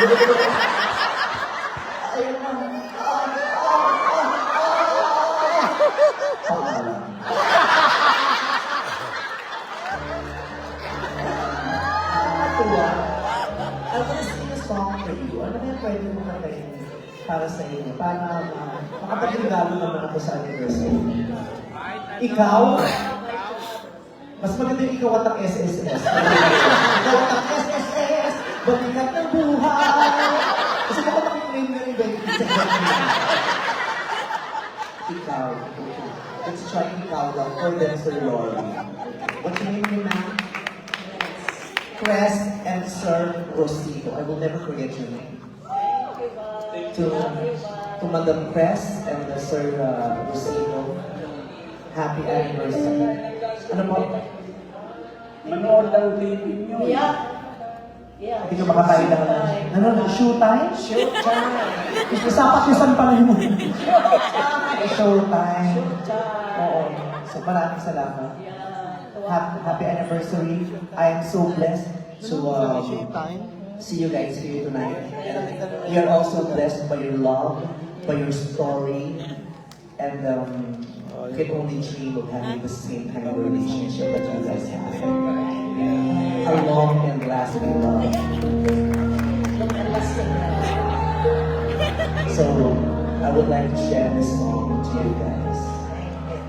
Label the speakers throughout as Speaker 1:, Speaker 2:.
Speaker 1: Ayun na. Tuwa. I'm gonna sing a song for you. Ano kaya pwede mo kantahin para sa inyo? Para makapag-regalo naman ako sa anniversary. Ikaw? Mas maganda yung ikaw at ang SSS. Ikaw at ang SSS, balikat ng buhay. Kasi baka makiklaim na rin benefits sa buhay. Ikaw. Let's try ikaw lang for them, Sir Lori. What's your name, ma'am? Crest and Sir Rosito. I will never forget your name. To Madam Crest and Sir Rosito, happy anniversary. Ano po?
Speaker 2: Manood ang TV nyo.
Speaker 3: Yeah.
Speaker 1: Hindi ka makakain lang. Ano? Showtime?
Speaker 3: Showtime.
Speaker 1: Sapat-yusan pala yung Showtime.
Speaker 3: Showtime.
Speaker 1: Oo. So maraming salamat.
Speaker 3: Yeah.
Speaker 1: Happy anniversary. I am so blessed to see you guys here tonight. We are also blessed by your love, by your story, and you can only dream of having the same kind of relationship that you guys have. A long and lasting love. So, I would like to share this song to you guys.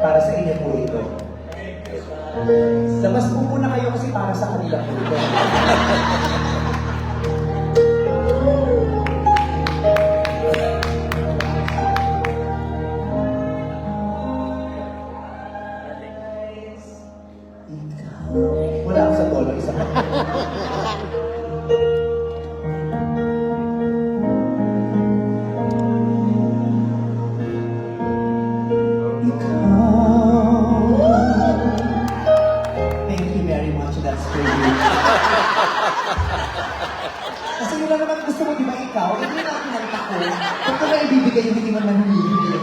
Speaker 1: Para sa inyo po ito. Labas po muna kayo kasi para sa kanila po ito. Wala ako sa tolo, isa pa. Thank you very much, that's for you. Kasi yun lang naman gusto mo, di ba ikaw? Hindi na kinalita ko. Ba't ko na ibibigay yung hindi man nangyayari?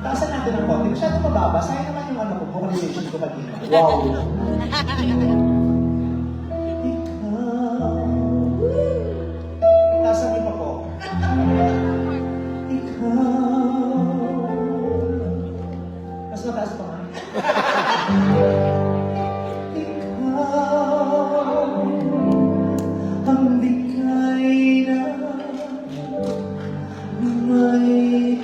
Speaker 1: Taasan natin ang konti. Masyado mababa. Sayang naman yung ano ko, vocalization ko kanina. Wow! Taasan niyo pa po. Mas mataas pa nga. Ang bigay na may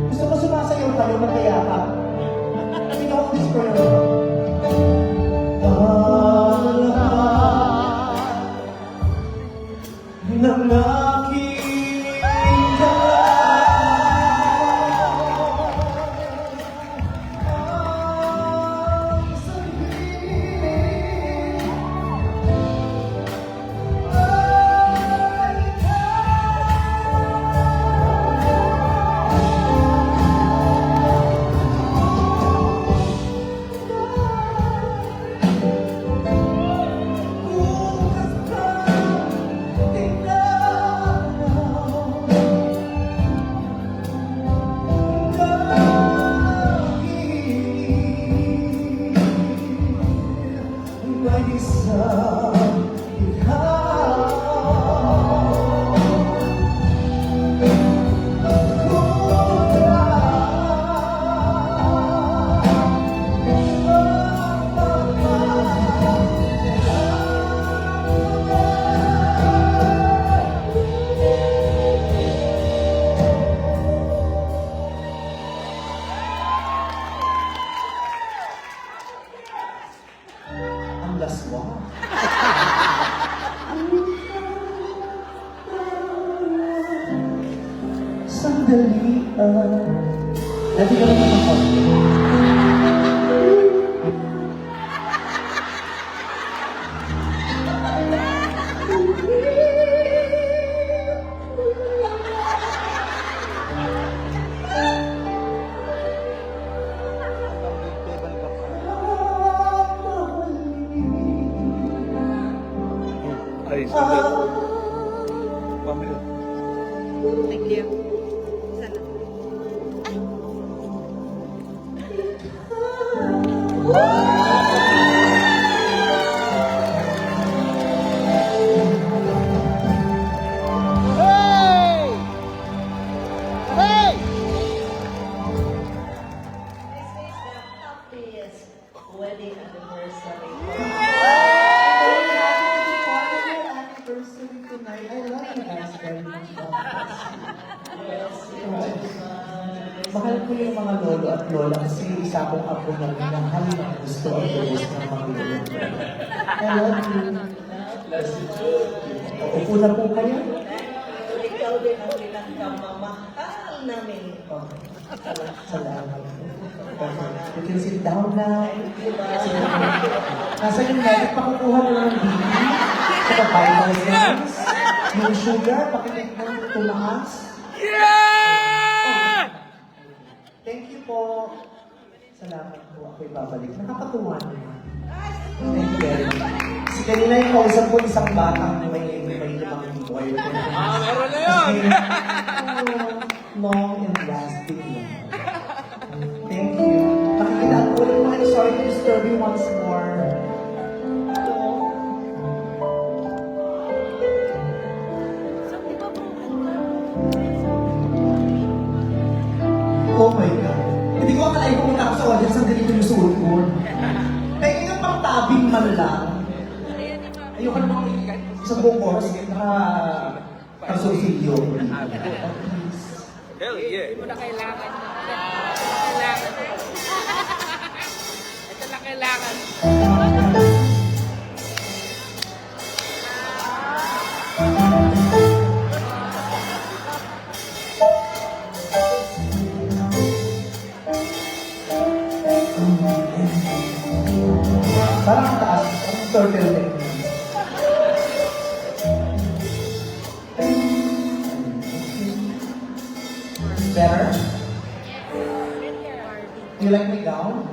Speaker 1: gusto ko sumasayaw kayo, magkaya ka. Kasi ikaw ang gusto ko yun. Ng aking sandali. Dati ka naman ako.
Speaker 2: Ay, sandali. Pamilya.
Speaker 4: Thank you. Sana.
Speaker 3: This is the happiest wedding anniversary.
Speaker 1: Anniversary tonight. I love you guys very much.
Speaker 3: Yes,
Speaker 1: Mahal ko yung mga lolo at lola kasi isa akong apo na minahal na gusto ang lubos ng mga lolo. I love you. Upo na po kayo.
Speaker 3: ikaw din ang pinakamamahal namin.
Speaker 1: Salamat. You can sit down na.
Speaker 3: Diba?
Speaker 1: Nasa yung medic, pakukuha mo ng bibi. Saka vitamins. Yung sugar, pakinig ng tumaas. Thank you po. Salamat po. Ako'y babalik. Nakakatuwa naman. Thank you very much. Kasi kanina yung kausap ko isang batang may limang buhay.
Speaker 2: Meron na yun!
Speaker 1: Long and lasting. Thank you. Makikitaan ko ulit mga sorry to disturb you once more. Hello. Oh my God. Hindi ko akalain pumunta ako sa audience ang ganito yung suot ko. Kaya yung pang tabing man lang. Ayoko namang sa buong oras, naka-susilyo.
Speaker 2: Hell yeah!
Speaker 4: Hindi mo na kailangan. Kailangan. Ito lang kailangan.
Speaker 1: Parang ang taas, ang turtleneck. Better? Do you like my gown?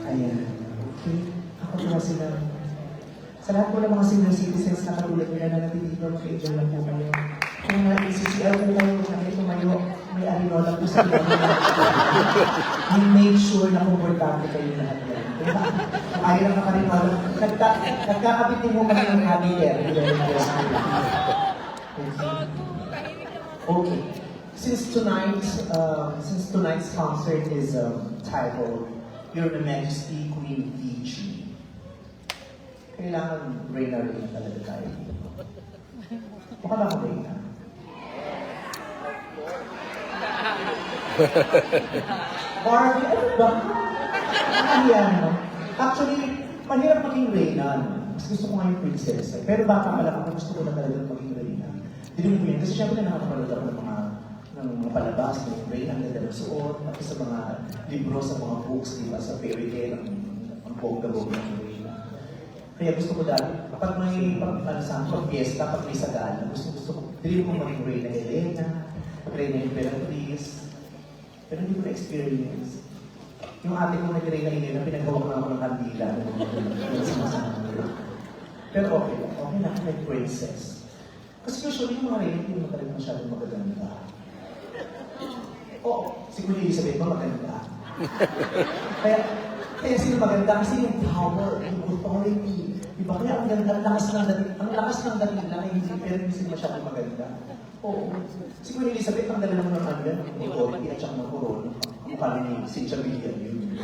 Speaker 1: Ayan. Okay. Ako po kasi na sa lahat po ng mga senior citizens na katulad nila na natitito, mag-enjoy lang po kayo. Kung na-CCR po kayo, nakita tumayo, may arinola po sa ilang we made sure na komportable kayo lahat yan. Kung ayaw lang nakarinola, nagkakabit din mo kami ng happy there. Okay. Since tonight's concert is titled Your Majesty Queen Fiji, kailangan Reyna talaga tayo. Mukha ba ako Reyna? Barbie, ano ba? Nakakahiyan mo. Actually, mahirap maging Reyna. Mas gusto ko nga yung princess. Pero baka pala ako, gusto ko na talaga maging Reyna. Dilim ko yun. Kasi syempre nakakapanood ako ng mga palabas, ng Reyna ang ganda ng suot, at sa mga libro, sa mga books, di ba, sa fairy tale, ang bongga-bongga ng Reyna. Kaya gusto ko dahil, kapag may pag-fiesta, pag may sagala, gusto ko, dilim ko maging Reyna Elena, Reyna Imperatriz, pero hindi ko na-experience. Yung ate ko nag-Reyna Elena, pinagawa ko na ako ng kandila. Pero okay lang, okay lang, like princess. Kasi usually yung mga Reyna, hindi mo talaga masyadong magaganda. Oo, si Queen Elizabeth ba maganda? Kaya sino maganda? Kasi yung power, yung authority. Diba? Kaya ang ganda, ang lakas ng dating lang, pero hindi sila masyadong maganda. Oo. Si Queen Elizabeth, ang dala naman ng ano, ng authority at saka ng corona. Ang mukha ni Cynthia Villan yun.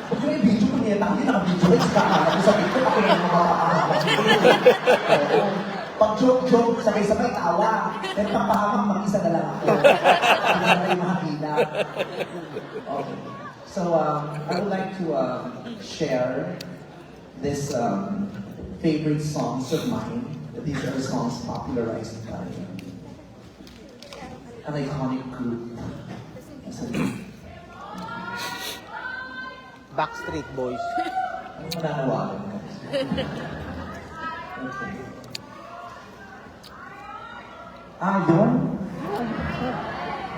Speaker 1: Pag yung video ko niya, hindi naka-video rin sa kakala ko sa video, ako yung mga makakahapag. Pag joke-joke, sabay-sabay tawa. Then pampahamang mag-isa na lang ako. Hindi na tayo makakila. Okay. So, I would like to share this favorite songs of mine. These are songs popularized by an iconic group.
Speaker 2: Backstreet Boys.
Speaker 1: Ano mananawagan mo? Okay. Yun?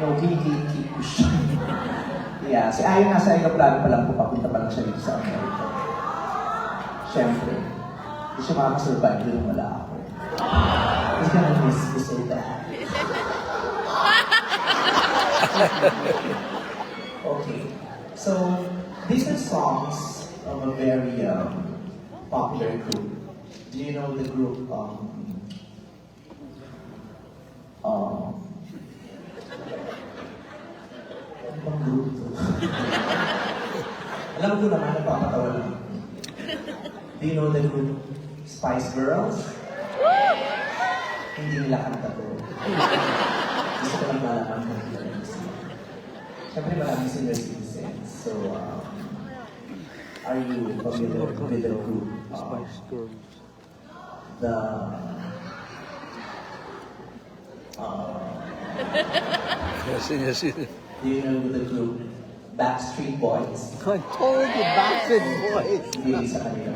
Speaker 1: No, kinikiki ko siya. Yeah, si Ayon nasa aeroplano pa lang po, papunta pa lang siya dito sa Amerika. Siyempre, hindi siya makasurvive doon wala ako. He's gonna miss me so bad. Okay, so these are songs of a very popular group. Do you know the group? Ano bang group to? Alam ko naman, nagpapatawa lang. Do you know the group Spice Girls? Hindi nila kanta to. Gusto ko lang malaman kung hindi sila. Siyempre maraming senior citizens. So, are you familiar with the group?
Speaker 2: Spice Girls.
Speaker 1: The
Speaker 2: Yes, yes, yes.
Speaker 1: do you know the group Backstreet Boys?
Speaker 2: I told you, Backstreet Boys.
Speaker 1: Hindi sa kanila.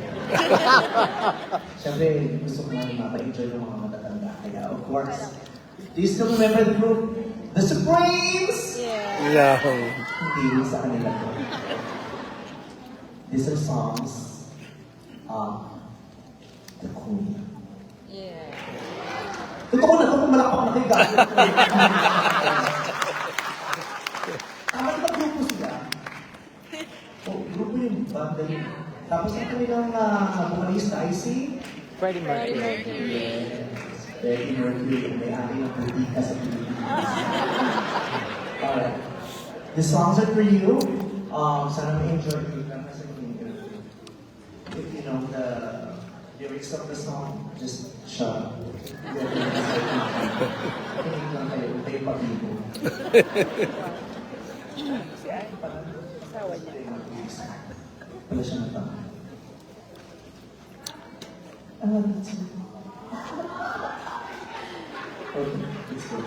Speaker 1: Siyempre, gusto ko naman mapa-enjoy ng mga matatanda. Kaya, of course, do you still remember the group? The Supremes!
Speaker 2: Yeah.
Speaker 1: Hindi sa kanila to. These are songs the Queen.
Speaker 4: Yeah.
Speaker 1: Totoo na ito kung malakpak na kayo gagawin. Tama ba grupo sila? Grupo yung banda yun. Tapos ito nilang vocalista, I see.
Speaker 2: Freddie Mercury.
Speaker 1: Yes. Freddie Mercury, may aking ng politika sa Pilipinas. Alright. The songs are for you. Sana ma-enjoy you lang kasi if you know the lyrics of the song, just shut up. Kinig lang kayo, kayo pag-ibo.
Speaker 4: Asawa niya.
Speaker 1: Wala siya na tama. Okay, let's go.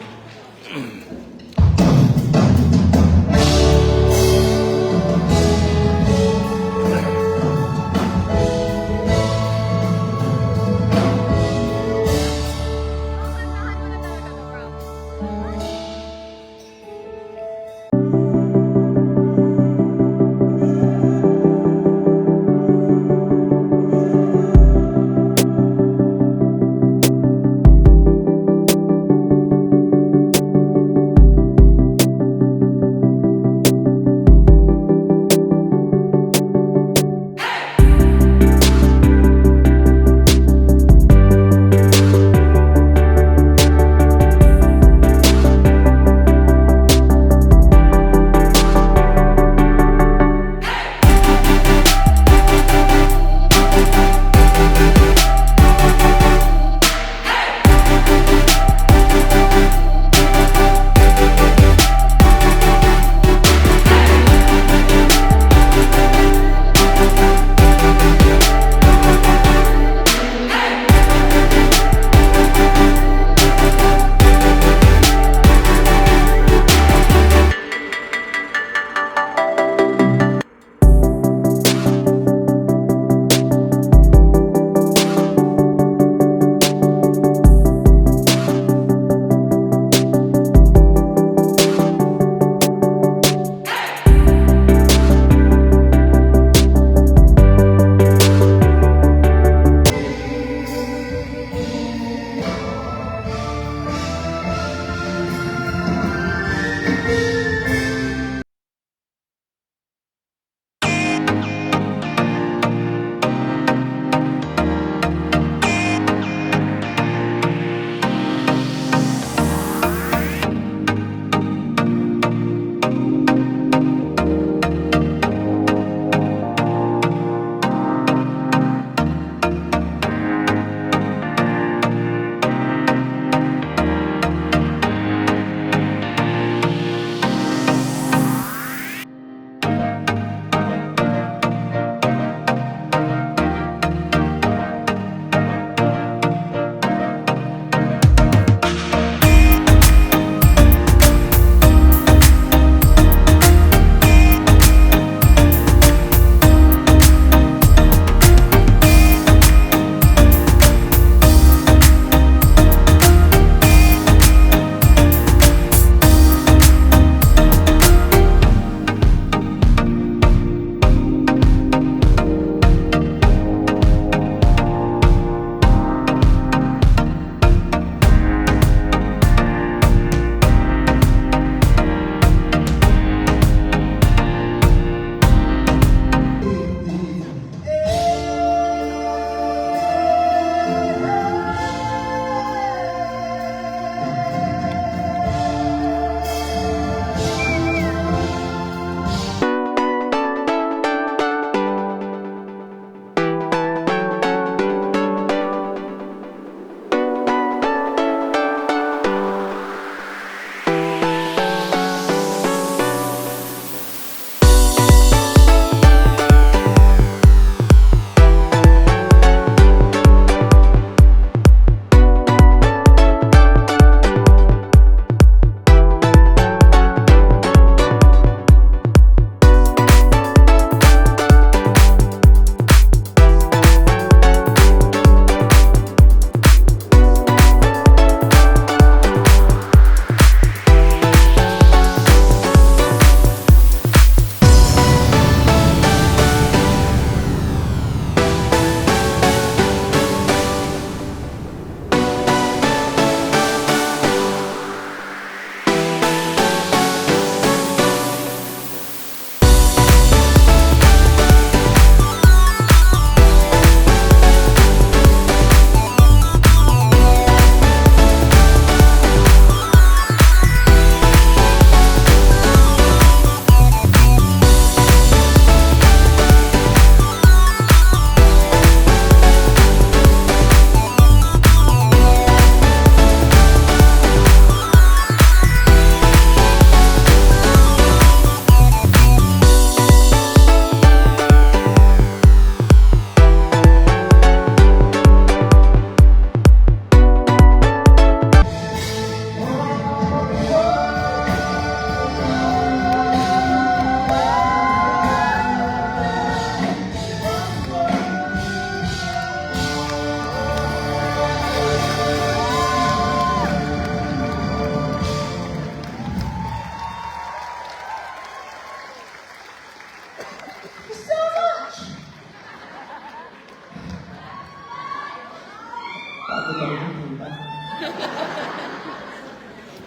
Speaker 1: Pagod ako ng puta.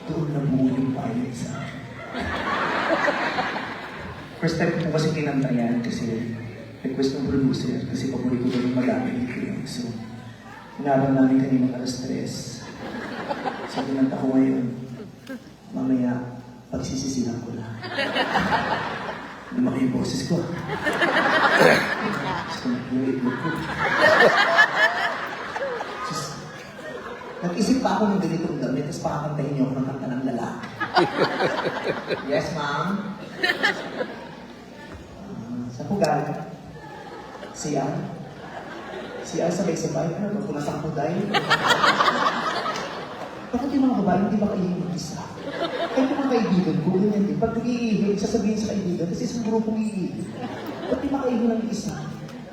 Speaker 1: Doon na buo yung pilot sa akin. First time ko kasi kinanta yan kasi request ng producer kasi paborito ko yung madami dito yun. So, inaral namin kanina alas 3. So, kinanta ko ngayon. Mamaya, pagsisisihan ko lang. Lumaki yung boses ko. Gusto ko nag-iitlog ko. Nag-isip pa ako ng ganitong damit, tapos pakakantahin niyo ako ng kanta ng lalaki. Yes, ma'am? Saan po galing? Siya? Siya sabay-sabay? Ano ba? Kung nasang kuday? Bakit yung mga babae hindi ba kayo mag-isa? Kahit yung mga kaibigan ko, ganyan din. Pag nag-iihig, sasabihin sa kaibigan, kasi isang grupong iihig. Ba't di makaihin ng isa?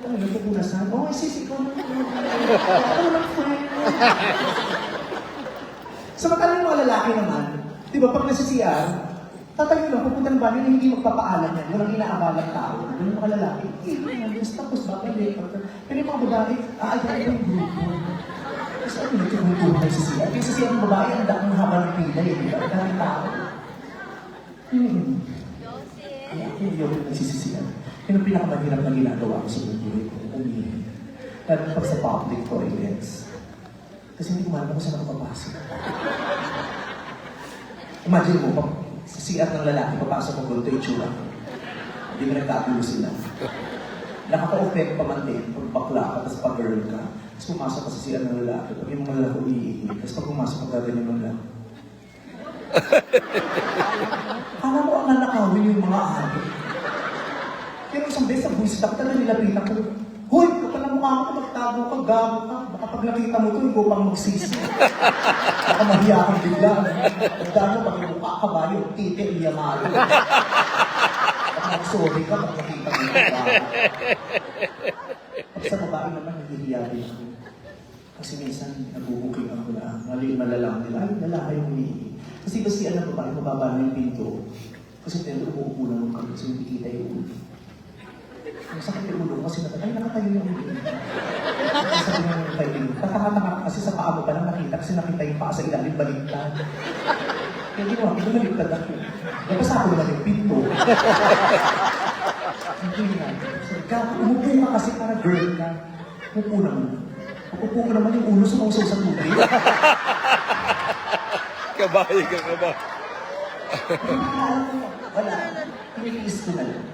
Speaker 1: Ano, nagpupunasan? Oh, sis, ikaw naman. Ako naman, friend. Samantala yung mga lalaki naman, di ba, pag nasa CR, tatayo lang, pupunta ng banyo na hindi magpapaalam yan. Walang inaabalang tao. Ano yung mga lalaki? Tapos babalik. Pero yung mga babae, aayaan yung grupo. Kasi ano yung tumutuhan sa CR? Kasi sa CR ng babae, ang daang haba ng pila eh. Ang daming tao. Kaya ako yung nagsisisiyan. Yun ang pinakamahirap na ginagawa ko sa buhay ko. Umihin. Lalo pag sa public toilets. Kasi hindi ko malam kung saan ako papasok. Imagine mo, pag sa CR ng lalaki, papasok ko ganito yung tsura ko. Hindi mo nagkagulo sila. Nakaka-offend pa man din, pag bakla ka, tapos pag-girl ka, tapos pumasok ka sa CR ng lalaki, pag yung mga lalaki umiihi, tapos pag pumasok ka gaganyan mo lang. Kala mo ang nanakawin yung mga ahali. Pero isang beses sa buwisit ako, talaga nilapitan ko. Hoy, kapag ang mukha mo, magtago ka, gago ka. Baka pag nakita mo ito, ikaw pang magsisi. Baka mahiya kang bigla. Magdano, pag yung mukha ka ba, yung titi, iyamalo. Baka mag-sorry ka, pag nakita mo ito. Pag sa babae naman, nahihiya din ako. Kasi minsan, nabubuking ako na, malalang nila, ay, lalaki yung umiihi. Kasi basihan ng babae, mababa na yung pinto. Kasi tendo, umuupo lang kami, so hindi kita yung ulo. Ang sakit yung ulo kasi ay, nakatayo yung ulo. Sabi nga yung tayo, tataka-taka kasi sa paa mo pa lang nakita, kasi nakita yung paa sa ilalim, baliktad. Kaya ginawa, hindi baliktad ako. Napasa ako naman yung pinto. Hindi nga. Sabi ka, umupo ka kasi para girl ka. Umupo naman. Umupo ko naman yung ulo sa mausaw sa tubig.
Speaker 2: Kabahay ka, kabahay.
Speaker 1: Wala. Piniliis ko na lang.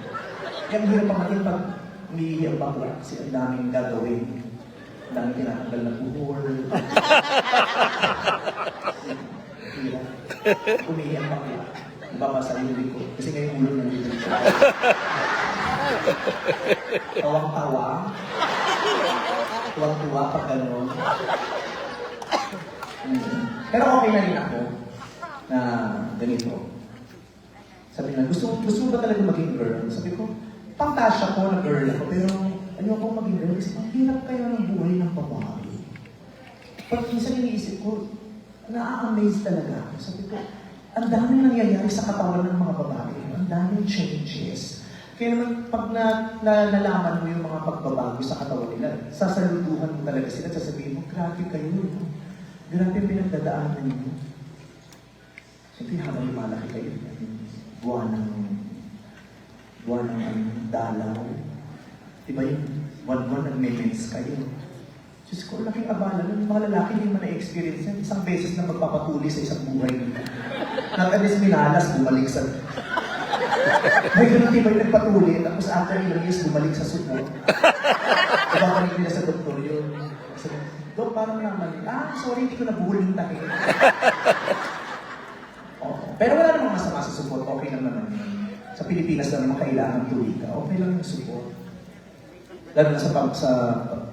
Speaker 1: Kaya ang hirap pamatin pag umiihi ang bakla kasi ang daming gagawin. Ang daming tinatanggal na buhol. Hirap. Umiihi ang bakla. Baka sa ulo ko. Kasi ngayon ulo na dito. Tawang-tawa. Tuwang-tuwa pag gano'n. Pero okay na rin ako na ganito. Sabi na, gusto mo ba talaga maging girl? Sabi ko, pangtasya ko na girl ako, pero ayoko maging girl kasi ang hirap kaya ng buhay ng babae. Pag minsan iniisip ko, na-amaze talaga ako. Sabi ko, ang daming nangyayari sa katawan ng mga babae. Ang daming changes. Kaya naman, pag nalaman mo yung mga pagbabago sa katawan nila, sasaluduhan mo talaga sila, sasabihin mo, grabe kayo. Grabe pinagdadaanan niyo. Siyempre, habang lumalaki kayo, buwan ng dalaw. Diba yung buwan nag-mens kayo. Diyos ko, laking abala ng mga lalaki hindi man na-experience yan. Isang beses na magpapatuli sa isang buhay nila. Natalis minalas, bumalik sa... May ganun diba yung nagpatuli, tapos after ilang years, bumalik sa support. Diba pa nila sa doktor yun. Dok, parang naman, sorry, hindi ko nabuhol yung tahi. Pero wala namang masama sa support, okay lang naman yun. Sa Pilipinas lang naman kailangan tuwi ka, okay lang yung support. Lalo na sa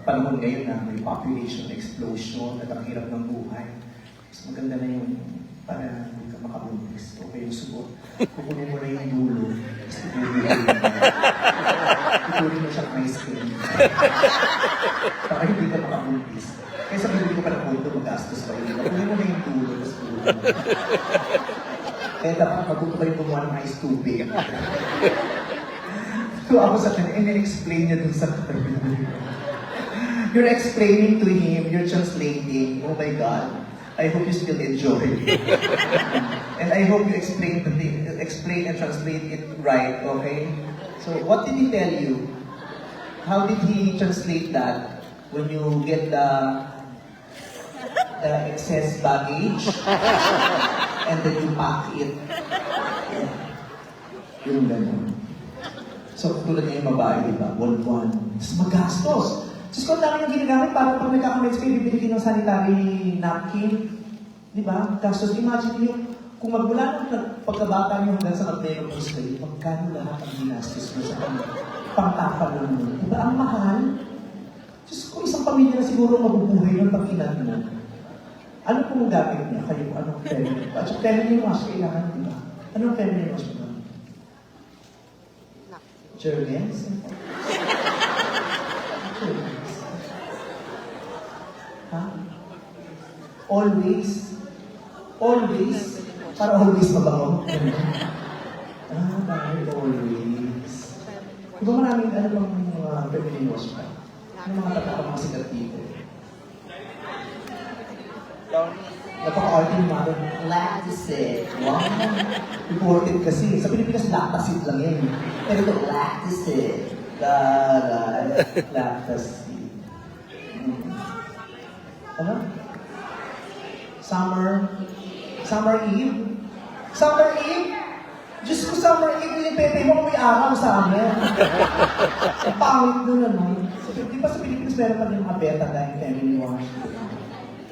Speaker 1: panahon ngayon na may population explosion at ang hirap ng buhay. Mas maganda na yung para hindi ka makabuntis. Okay yung support. Kukunin mo na yung dulo. Ituloy mo siyang ice cream. Para hindi ka makabuntis. Kaya sabi hindi ko pa na punto, magastos pa yun. Kukunin mo na yung dulo, tapos dulo. Kaya dapat matuto kayo gumawa ng ice tubig. So ako sa kanya, in-explain niya dun sa kanya. You're explaining to him, you're translating. Oh my God. I hope you still enjoy. And I hope you explain and translate it right, okay? So what did he tell you? How did he translate that when you get the excess baggage and then you pack it? Yung gano'n. So, tulad niya yung babae, di ba? Buwan-buwan. Tapos magastos. Diyos ko, ang dami yung ginagamit para pag nagkakamits kayo, bibili kayo ng sanitary napkin. Di ba? Gastos. Imagine yung, kung magmula ng pagkabata niyo hanggang sa mag-menopause kayo, magkano lahat ang ginastos mo sa pangtapan mo. Di ba? Ang mahal. Diyos ko, isang pamilya na siguro mabubuhay ng pag-inan mo. Ano pong gamit niya? Kayo, anong family? At saka family wash, kailangan, di ba? Anong family wash mo? Jergens? Ha? Always? Always? Para always mabango? Dahil always. Di ba maraming ano bang mga family wash pa? Ano mga tatakang mga sikat dito? Napaka-arte yung mga lacticid. Wow! Imported kasi. Sa Pilipinas, lactacid lang yan. Pero ito, lacticid. Lactacid. Ano? Summer Eve? Summer Eve? Diyos ko, Summer Eve, yung pepe mo may araw sa amin. Ang pangit nun, ano? Di ba sa Pilipinas, meron pa rin mga betadine family wash?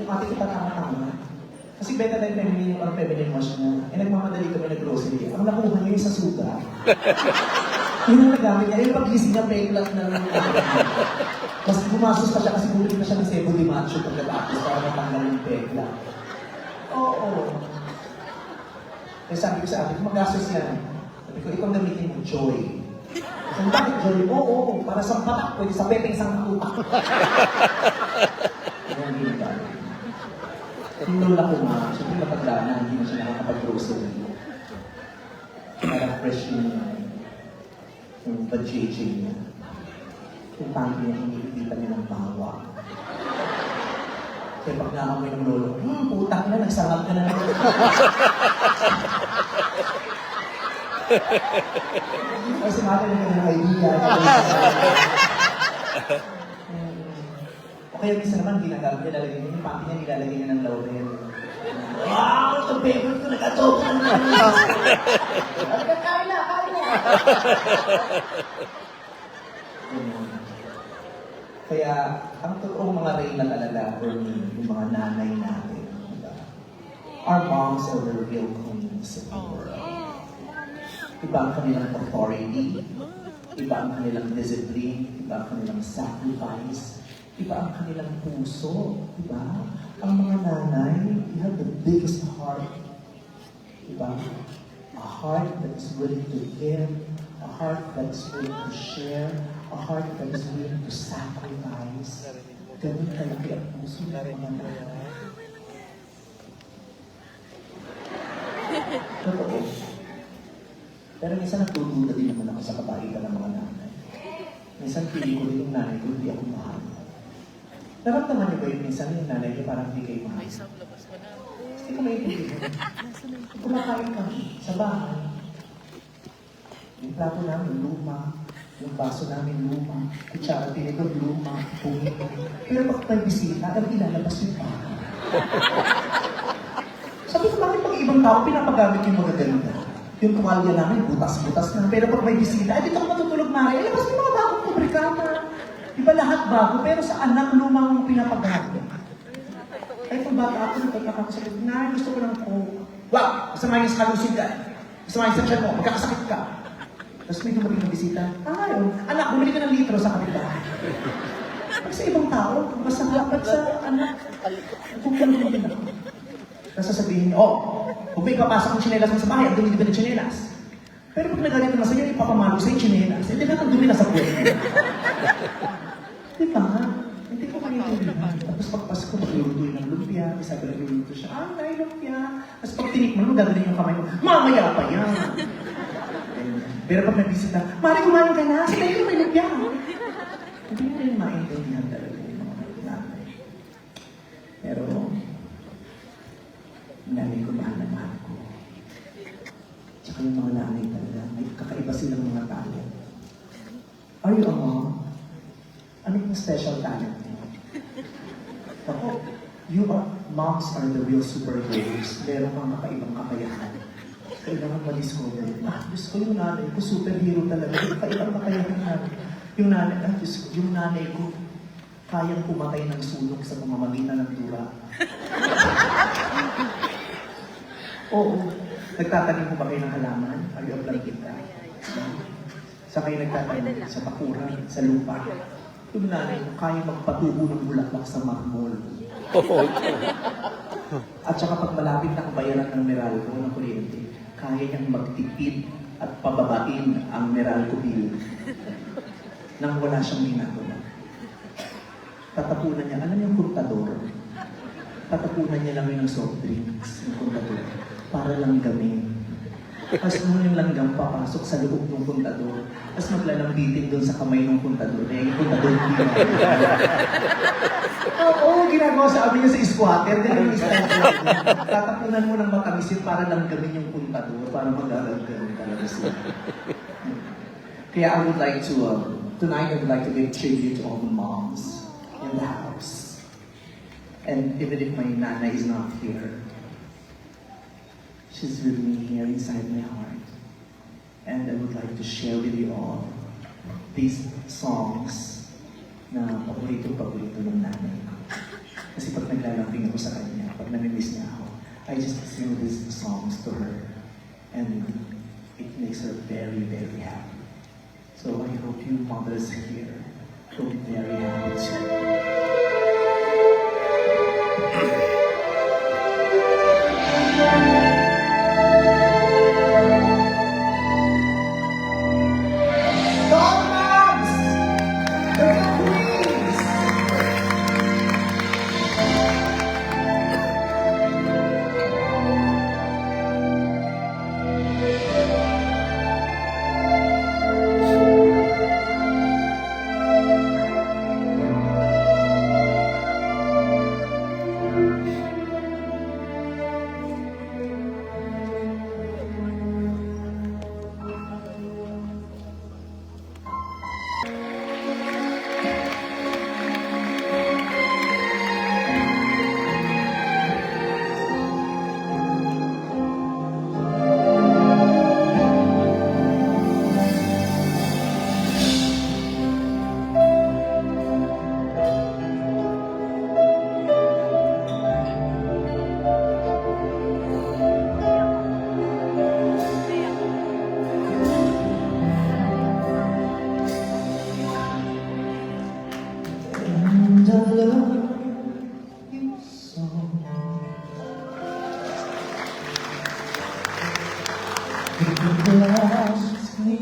Speaker 1: Yung ating itatama-tama. Kasi betadine family yung parang family wash na. Eh, nagmamadali kami na grocery. Ang nakuha niya yung sa suga. Yun ang nagamit niya. Yung pag-gising niya, peklat na lang. Mas gumasos pa siya kasi bumili na siya ng Cebu de Macho pagkatapos para matanggal yung peklat. Oo. Kaya sabi ko sa atin, magastos yan. Sabi ko, ikaw gamitin mo joy. Kung bakit joy? Oo, para sa patak, pwede sa pepeng isang nakutak. Ayan, hindi ba? Yung lola ko nga, siyempre matanda na, hindi na siya nakakapag-grocery. Parang fresh yung bajajay niya. Yung pangin niya, hinihigita niya ng bawa. Kaya pag naamoy ng lolo, putang na, nagsangag ka na naman. Kasi mata na ng idea. O kaya minsan naman, ginagamit niya, lalagyan niya, yung pangin niya, nilalagyan niya ng laurel. Wow! Ito favorite ko, nag-adobo na naman. Kain na! Kaya, ang totoong mga reyna talaga, yung mga nanay natin, diba? Our moms are the real queens of the world. Iba ang kanilang authority, iba ang kanilang discipline, iba ang kanilang sacrifice, iba ang kanilang puso, diba? Ang mga nanay, they have the biggest heart, diba? A heart that is willing to give, a heart that is willing to share, a heart that is willing to sacrifice. Ganun talaga ang puso ng mga nanay. Totoo. Pero minsan nagtutuda din naman ako sa kabaitan ng mga nanay. Minsan pili ko rin yung nanay ko, hindi ako mahal. Naramdaman niyo ba yung minsan yung nanay niyo parang hindi kayo mahal? Hindi ko maintindihan. Kumakain kami sa bahay. Yung plato namin luma, yung baso namin luma, kutsara tinidor luma, pumit. Pero pag may bisita, ang ilalabas yung bahay. Sabi ko, bakit pag ibang tao pinapagamit yung magaganda? Yung tuwalya namin, butas-butas na. Pero pag may bisita, dito ako matutulog, Mari. Labas yung mga bagong kubrikama. Iba lahat bago, pero sa anak lumang pinapagamit. Ay, kung bata ako, nagkakakasalit, gusto ko ng coke. Wow! Masama yung sa kalusin ka. Masama yung sa tiyan mo, magkakasakit ka. Tapos may dumating na bisita, anak, bumili ka ng litro sa kapila. Pag sa ibang tao, basta dapat sa anak, kung gano'n din ako. Tapos sasabihin niyo, kung may papasok ng tsinelas mo sa bahay, ang dumi ng tsinelas. Pero pag nagalit naman sa'yo, ipapamalo sa'yo yung tsinelas. Hindi na ang dumi na sa puwet. Di ba? Hindi ko maintindihan. Tapos pag Pasko, magluluto ng lumpia, isabi na luluto siya, nay, lumpia. Tapos pag tinikman mo, gagawin yung kamay mo, mamaya pa yan. Pero pag may bisita, Mari, kumain ka na, sila yung may lumpia. Hindi mo rin maintindihan talaga yung mga nanay. Pero, nanay ko mahal na mahal ko. Tsaka yung mga nanay talaga, may kakaiba silang mga talent. Are you a mom? Ano yung special talent mo? Ako, moms are the real superheroes. Meron kang kakaibang kakayahan. Kailangan ma-discover. Diyos ko, yung nanay ko, superhero talaga. Yung kakaibang kakayahan natin. Yung Diyos ko, yung nanay ko, kayang pumatay ng sunog sa pamamagitan ng dura. Oo. Nagtatanim ko ba kayo ng halaman? Are you a plantita? Sa kayo nagtatanim sa bakuran, sa lupa. Yung nanay ko, kayang magpatubo ng bulaklak sa marmol. At saka pag malapit na ang bayaran ng Meralco ng kuryente, kaya niyang magtipid at pababain ang Meralco bill nang wala siyang ginagawa. Tatapunan niya, alam niyo yung kontador? Tatapunan niya lang yung soft drinks, yung kontador, para lang gamin. Tapos nung yung langgam papasok sa loob ng kontador, tapos maglalambitin doon sa kamay ng kontador, kaya yung kontador hindi na. Oo, ginagawa sa amin niya sa squatter, din yung style ko. Tatapunan mo ng matamisin para lang gamin yung kontador, para maglalagyan talaga siya. Kaya I would like to, tonight I would like to give tribute to all the moms in the house. And even if my nana is not here, she's with me here inside my heart. And I would like to share with you all these songs na paborito-paborito ng nanay ko. Kasi pag naglalambing ako sa kanya, pag namimiss niya ako, I just sing these songs to her. And it makes her very, very happy. So I hope you mothers here will be very happy too. And I love you so. People ask me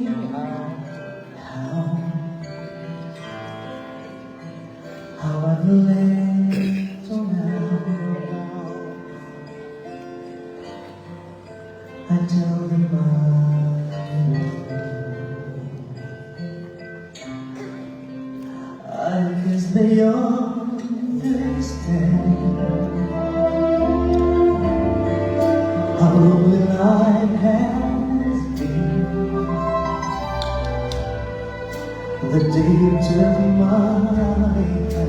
Speaker 1: how I relate to now. I tell them I guess they understand how lonely life has been. The day you took my hand,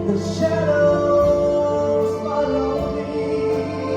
Speaker 1: the shadows follow me.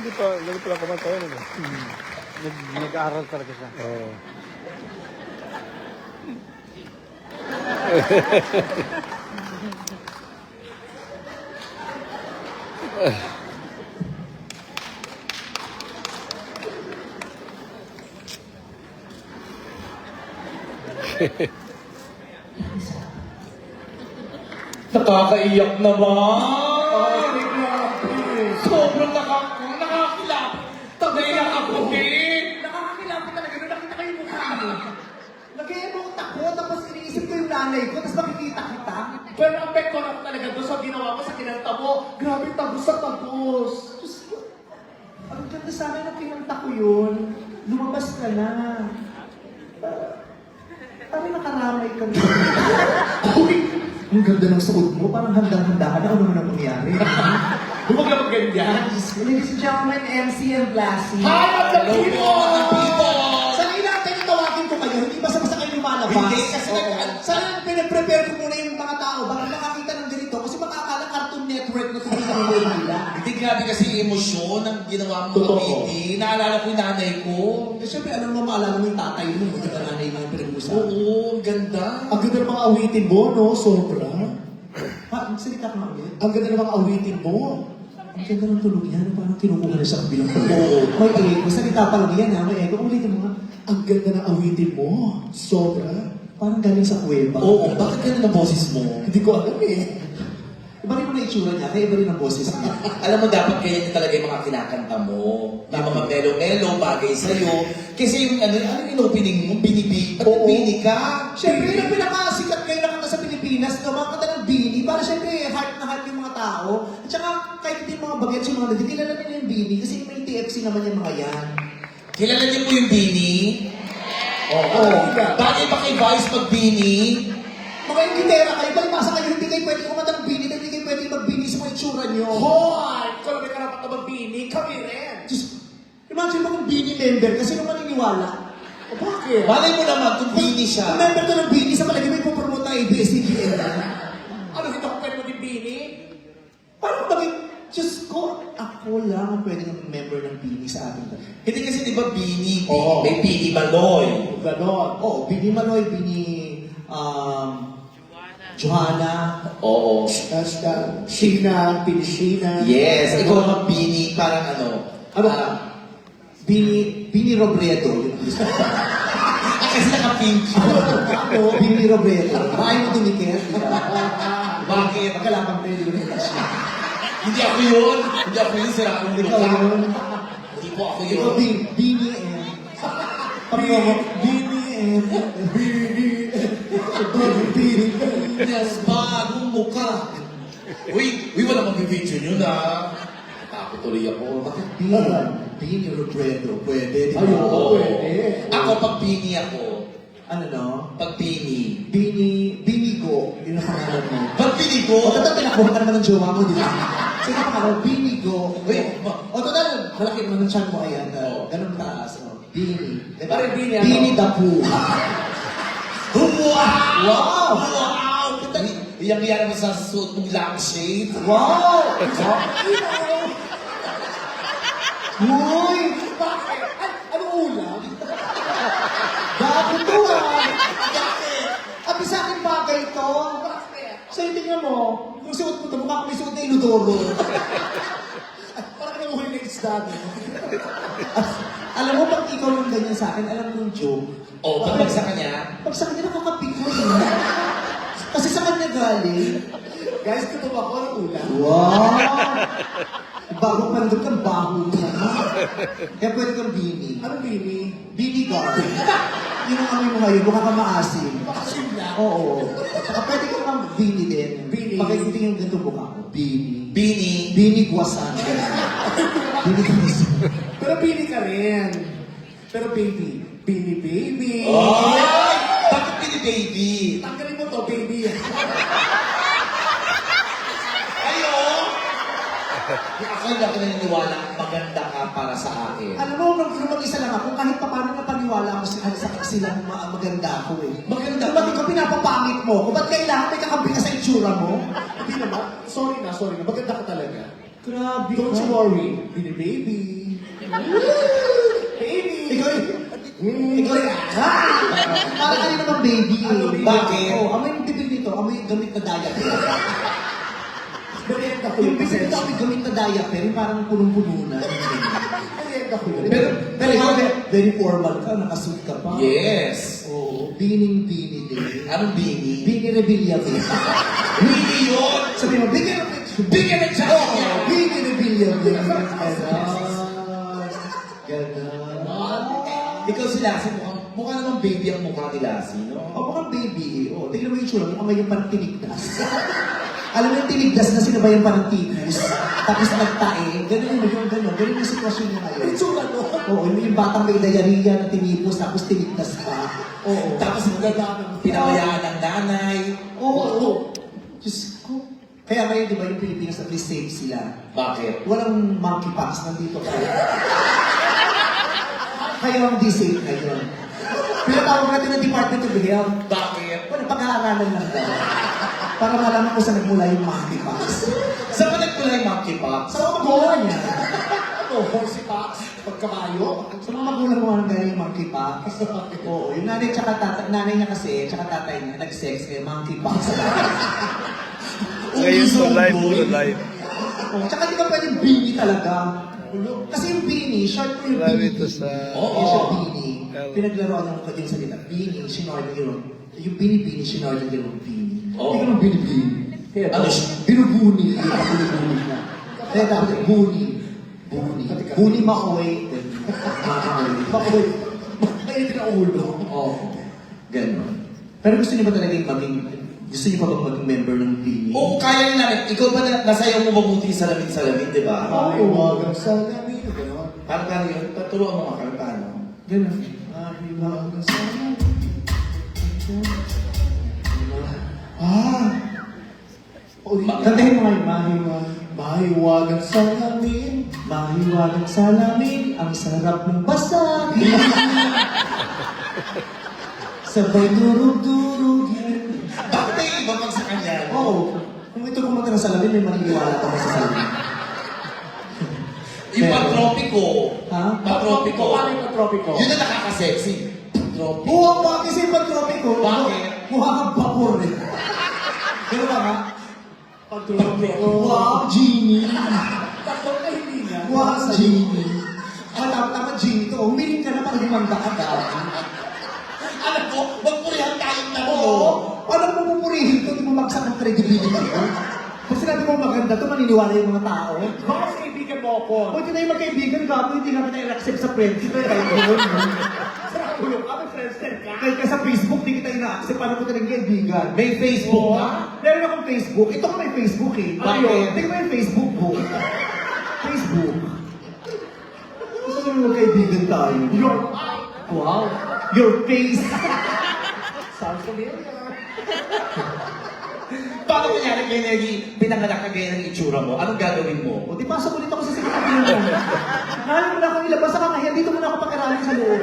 Speaker 2: Lagi pala kumanta yun. Nag-aaral talaga siya. Oo.
Speaker 5: Nakakaiyak naman! Sobrang nakakilap! Tagaiyak ako, eh!
Speaker 1: Nakakakilapit talaga nung nakita ko yung mukha mo. Nag-e-emote ako, tapos iniisip ko yung nanay ko, tapos makikita kita.
Speaker 5: Pero ang pek ko lang talaga doon sa ginawa mo, sa kinanta mo. Grabe, tagos sa tagos.
Speaker 1: Diyos ko, ang ganda sa akin na pinanta ko yun. Lumabas ka na. Parang nakaramay ka na. Uy, ang ganda ng suot mo. Parang handang-handa ka na kung naman ang mangyari.
Speaker 5: Huwag lang ganyan.
Speaker 1: Ladies and gentlemen, MC and Blassie.
Speaker 5: Hi, mga people!
Speaker 1: Saan inaantay yung tawagin ko kayo? Hindi ba sa kayo lumalabas?
Speaker 5: Hindi, kasi
Speaker 1: Saan pinaprepare ko muna yung mga tao? Baka makakita ng ganito? Kasi makakala Cartoon Network na tuminuloy nila.
Speaker 6: Hindi, grabe kasi yung emosyon ng ginawa mo mga
Speaker 5: Totoo.
Speaker 6: baby. Naalala ko yung nanay ko.
Speaker 1: Eh, syempre, alam mo, maalala mo yung tatay mo, yung nanay mo yung pinag-usapan.
Speaker 6: Oo, ang ganda.
Speaker 1: Ang ganda ng mga awitin mo, no? Sobra. Ha? Magsalita ka nga ulit? Ang ganda ng mga awitin mo. Ang ganda ng tunog yan. Parang kinukuha na sa kabilang tunog. Oo. May echo. Salita pa lang yan, ha? May echo. Ulitin mo nga. Ang ganda ng awitin mo. Sobra. Parang galing sa kuweba.
Speaker 6: Oo, bakit ganun ang boses mo?
Speaker 1: Hindi ko alam eh. Iba rin mo na itsura niya, kaya iba rin ang boses niya.
Speaker 6: Alam mo, dapat ganyan talaga yung mga kinakanta mo. Na mga melo-melo, bagay sa'yo. Kasi yung ano yung opening mo, binibi. Ba't nagbini ka?
Speaker 1: Siyempre, yung pinakasikat kayo na kanta sa Pilipinas, no, mga kanta ng Bini, para siyempre, heart na heart yung mga tao. At saka, kahit hindi mga bagets yung mga nagdi, kilala nila yung Bini, kasi may TFC naman yung mga yan.
Speaker 6: Kilala niyo po yung Bini? Oo. Bagay ba kay Vice magbini?
Speaker 1: Mga yung gitera kayo, palibasa kayo, hindi kayo pwede kumanta ng Bini, dahil hindi kayo pwede magbini sa mga itsura nyo.
Speaker 5: Hoy! Kung may karapat na magbini, kami rin.
Speaker 1: Diyos, imagine mo kung Bini member, kasi nung maniniwala.
Speaker 5: O bakit?
Speaker 6: Malay mo naman kung Bini
Speaker 1: Kung
Speaker 6: siya.
Speaker 1: member to ng Bini, sa palagi may pupromote na ABS-CBN na.
Speaker 5: Ano, hindi ako pwede maging bini?
Speaker 1: Parang bagay, Diyos ko, ako lang ang pwede ng member ng Bini sa ating lahat.
Speaker 6: Hindi kasi di ba Bini?
Speaker 1: Oo.
Speaker 6: May Bini Baloy.
Speaker 1: Ganon. Oo, Bini Maloy, Bini, Johanna,
Speaker 6: Oo.
Speaker 1: Sheena, Bini Sheena.
Speaker 6: Yes, ikaw magbini parang ano?
Speaker 1: Ano ka? Bini Robredo. Yun ang gusto ko.
Speaker 6: Kasi naka-pink.
Speaker 1: Ako, Bini Robredo. Maayon mo dumikit.
Speaker 6: Bakit?
Speaker 1: Magkalapang tayo yung relasyon.
Speaker 6: Hindi ako yun. Hindi ako yun. Sira akong
Speaker 1: Ikaw yun.
Speaker 6: Hindi po ako
Speaker 1: Ikaw,
Speaker 6: yun.
Speaker 1: Bini M. Pagkawa mo, Bini M. Bini M.
Speaker 6: Yes, bagong mukha. Uy, wala mag-video yun ah. Takot tuloy ako. Bakit?
Speaker 1: Bini Robredo. Pwede, di ba?
Speaker 5: Ayun,
Speaker 1: Oo.
Speaker 5: pwede.
Speaker 6: Ako, pag Bini ako.
Speaker 1: Ano no?
Speaker 6: Pag Bini.
Speaker 1: Binigo. Yun ang pangalan mo.
Speaker 6: Pag Bini
Speaker 1: O,
Speaker 6: ko.
Speaker 1: total, pinakuha ka naman ng jowa mo, di ba? Sige pa ka, Binigo.
Speaker 6: Wait,
Speaker 1: O, total, malaki naman ang chan mo, ayan.
Speaker 6: Oo.
Speaker 1: Ganun taas. O. Bini. Diba?
Speaker 5: Parang Bini, ano?
Speaker 1: Bini Dapu.
Speaker 6: Wow!
Speaker 1: Wow!
Speaker 6: Wow! Puta, iyang-iya naman sa suit mong lampshade.
Speaker 1: Wow! Uy!
Speaker 5: Bakit? Ano ulam?
Speaker 1: Gago to ah! Abi sa akin bagay to. So, tingnan mo, kung suot mo to, mukha kung may suot na inodoro.
Speaker 5: Parang kinuhuli ng isda.
Speaker 1: Alam mo, pag ikaw yung ganyan sa akin, alam mo yung joke.
Speaker 6: O, pag sa kanya,
Speaker 1: Pag sa kanya, nakakapikon eh. Kasi sa kanya galing.
Speaker 5: Guys, tutok ako ng ulam.
Speaker 1: Wow! Bago pa nandun kang baho na. Kaya pwede kang bini.
Speaker 5: Ano bini?
Speaker 1: Bini guard. Yun ang amoy mo ngayon, mukha ka maasim.
Speaker 5: Makasim na.
Speaker 1: Oo. Saka pwede kang mang bini din.
Speaker 5: Bini.
Speaker 1: Pag hindi yung ganito mukha ko, bini.
Speaker 6: Bini.
Speaker 1: Bini guwasan. Bini guwasan.
Speaker 5: Pero bini ka rin. Pero baby. Bini baby.
Speaker 6: Ay! Bakit Bini baby?
Speaker 5: Tanggalin mo to, baby.
Speaker 6: Ayo! Ako hindi ako naniniwala maganda ka para sa akin.
Speaker 1: Alam mo, nung mag-isa lang ako, kahit pa paano napaniwala ako sa sila maganda ako eh.
Speaker 6: Maganda
Speaker 1: Kung ba't ikaw pinapapangit mo? Kung ba't kailangan may kakampi ka sa itsura mo?
Speaker 5: Hindi naman. Sorry na. Maganda ka talaga.
Speaker 1: Grabe
Speaker 5: Don't
Speaker 1: ka.
Speaker 5: you worry. Bini baby.
Speaker 1: Baby! Ikaw para kanina naman baby.
Speaker 6: Bakit?
Speaker 1: Oh, amoy yung bibig nito, amoy yung gamit na diaper.
Speaker 5: Merienda ko
Speaker 1: Yung
Speaker 5: yung
Speaker 1: bibig nito, amoy gamit na diaper, yung parang punong-puno na.
Speaker 5: Merienda ko yun.
Speaker 1: Pero ikaw, very formal ka, nakasuit ka pa.
Speaker 6: Yes.
Speaker 1: Oo, bining-bini din.
Speaker 6: Anong bini?
Speaker 1: Bini Rebilla din.
Speaker 6: Bini yun!
Speaker 1: Sabi mo, bini
Speaker 6: Bini na siya!
Speaker 1: Bini Rebilla din. Ganon.
Speaker 6: Ikaw si Lassie, mukha namang baby ang mukha ni Lassie, no?
Speaker 1: O, mukhang baby. O, tingnan mo yung tsura, mukhang ngayon parang tinigdas. Alam mo yung tinigdas na sinabayan parang tikus. Tapos nagtae. Ganun yung sitwasyon niya ngayon.
Speaker 5: Yung tsura no?
Speaker 1: Oo, yung batang may diarrhea na tinipos, tapos tinigdas pa. Oo.
Speaker 6: Tapos pinabayaan ng nanay.
Speaker 1: Oo. Diyos ko. Kaya ngayon, di ba, yung Pilipinas at least safe sila.
Speaker 6: Bakit?
Speaker 1: Walang monkeypox nandito kaya. Kaya ang di safe ngayon. Pinatawag natin ng Department of Health.
Speaker 6: Bakit?
Speaker 1: Wala, pag-aaralan lang daw. Para malaman kung saan nagmula yung monkeypox.
Speaker 6: Saan ba nagmula yung monkeypox?
Speaker 1: Sa mga magulang niya.
Speaker 5: Ano, horseypox? Pagkabayo?
Speaker 1: Sa mga magulang mo ang yung monkeypox. Oo, yung nanay, tsaka nanay niya kasi, tsaka tatay niya, nag-sex, eh, monkeypox.
Speaker 2: Ngayon to live.
Speaker 1: Oo, tsaka di ka pwedeng bini talaga. Kasi yung bini, short ko yung
Speaker 2: Live
Speaker 1: bini.
Speaker 2: ito sa...
Speaker 1: Yung siya bini. Pinaglaruan ng kadil sa nila. Bini, sinorder yun. Yung bini-bini, sinorder yun ng bini.
Speaker 6: Oo.
Speaker 1: Hindi ka nang bini-bini. Kaya
Speaker 6: Ano
Speaker 1: ano
Speaker 6: siya?
Speaker 1: Binubuni. Binubuni na. Kaya dapat buni. Buni makoy. Makoy. Mainit na ulo. Oo. Ganon. Pero gusto niyo ba talaga yung gusto niyo pa bang maging member ng bini?
Speaker 6: Oo, kaya nyo namin. Ikaw ba nasayaw mo mabuti sa salamin-salamin, di ba?
Speaker 5: Mahiwagang salamin. Ganon.
Speaker 6: Parang yun, turuan mo nga kami paano.
Speaker 1: Ganon.
Speaker 5: Mahiwagang salamin.
Speaker 1: Kantahin mo ngayon,
Speaker 5: Mahiwagang salamin.
Speaker 1: mahiwagang salamin, ang sarap ng basagin. Sabay durug-durugin.
Speaker 6: Bakit may iba pag sa kanya?
Speaker 1: Oo, kung ito kumanta ng salamin, may maniniwala ka ba sa salamin?
Speaker 6: Yung pag-tropiko.
Speaker 1: Ha?
Speaker 6: Pag-tropiko.
Speaker 5: Paano yung tropiko?
Speaker 6: Yun ang nakaka-sexy. Tropiko.
Speaker 1: Oo, bakit kasi yung pag-tropiko?
Speaker 6: Bakit?
Speaker 1: Mukha kang vapor eh. Ganun ba nga?
Speaker 5: Pag-tropiko.
Speaker 1: Wow, genie!
Speaker 5: Takot na hindi niya.
Speaker 1: Wow, genie! Tama, genie to. Humiling ka na para humanda ka daw.
Speaker 6: Alam ko, magpurihan tayong tatlo.
Speaker 1: Oo. Alam mo pupurihin to, di mo magsak ang credibility ko. Kung sinabi mo maganda to, maniniwala yung mga tao.
Speaker 5: Baka sa kaibigan mo ako.
Speaker 1: O, hindi tayo magkaibigan, gago, hindi ka tayo accept sa friendship. Kaya
Speaker 5: Sabi ko, kami friends din ka.
Speaker 1: Kaya sa Facebook, di kita ina-accept. Paano ko talagang kaibigan?
Speaker 6: May Facebook ka?
Speaker 1: Meron akong Facebook. Ito ko may Facebook eh.
Speaker 5: Ano yun?
Speaker 1: Tingnan mo yung Facebook ko. Facebook. Gusto ko naman kaibigan tayo. Wow. Your face.
Speaker 5: Sounds familiar.
Speaker 6: Paano kunyari kayo pinanganak ka ganyan ng itsura mo? Anong gagawin mo?
Speaker 1: O di pasok ulit ako sa sekretary mo. Nahalin mo na ako ilabas sa kakahiyan. Dito mo na ako pakiralin sa loob.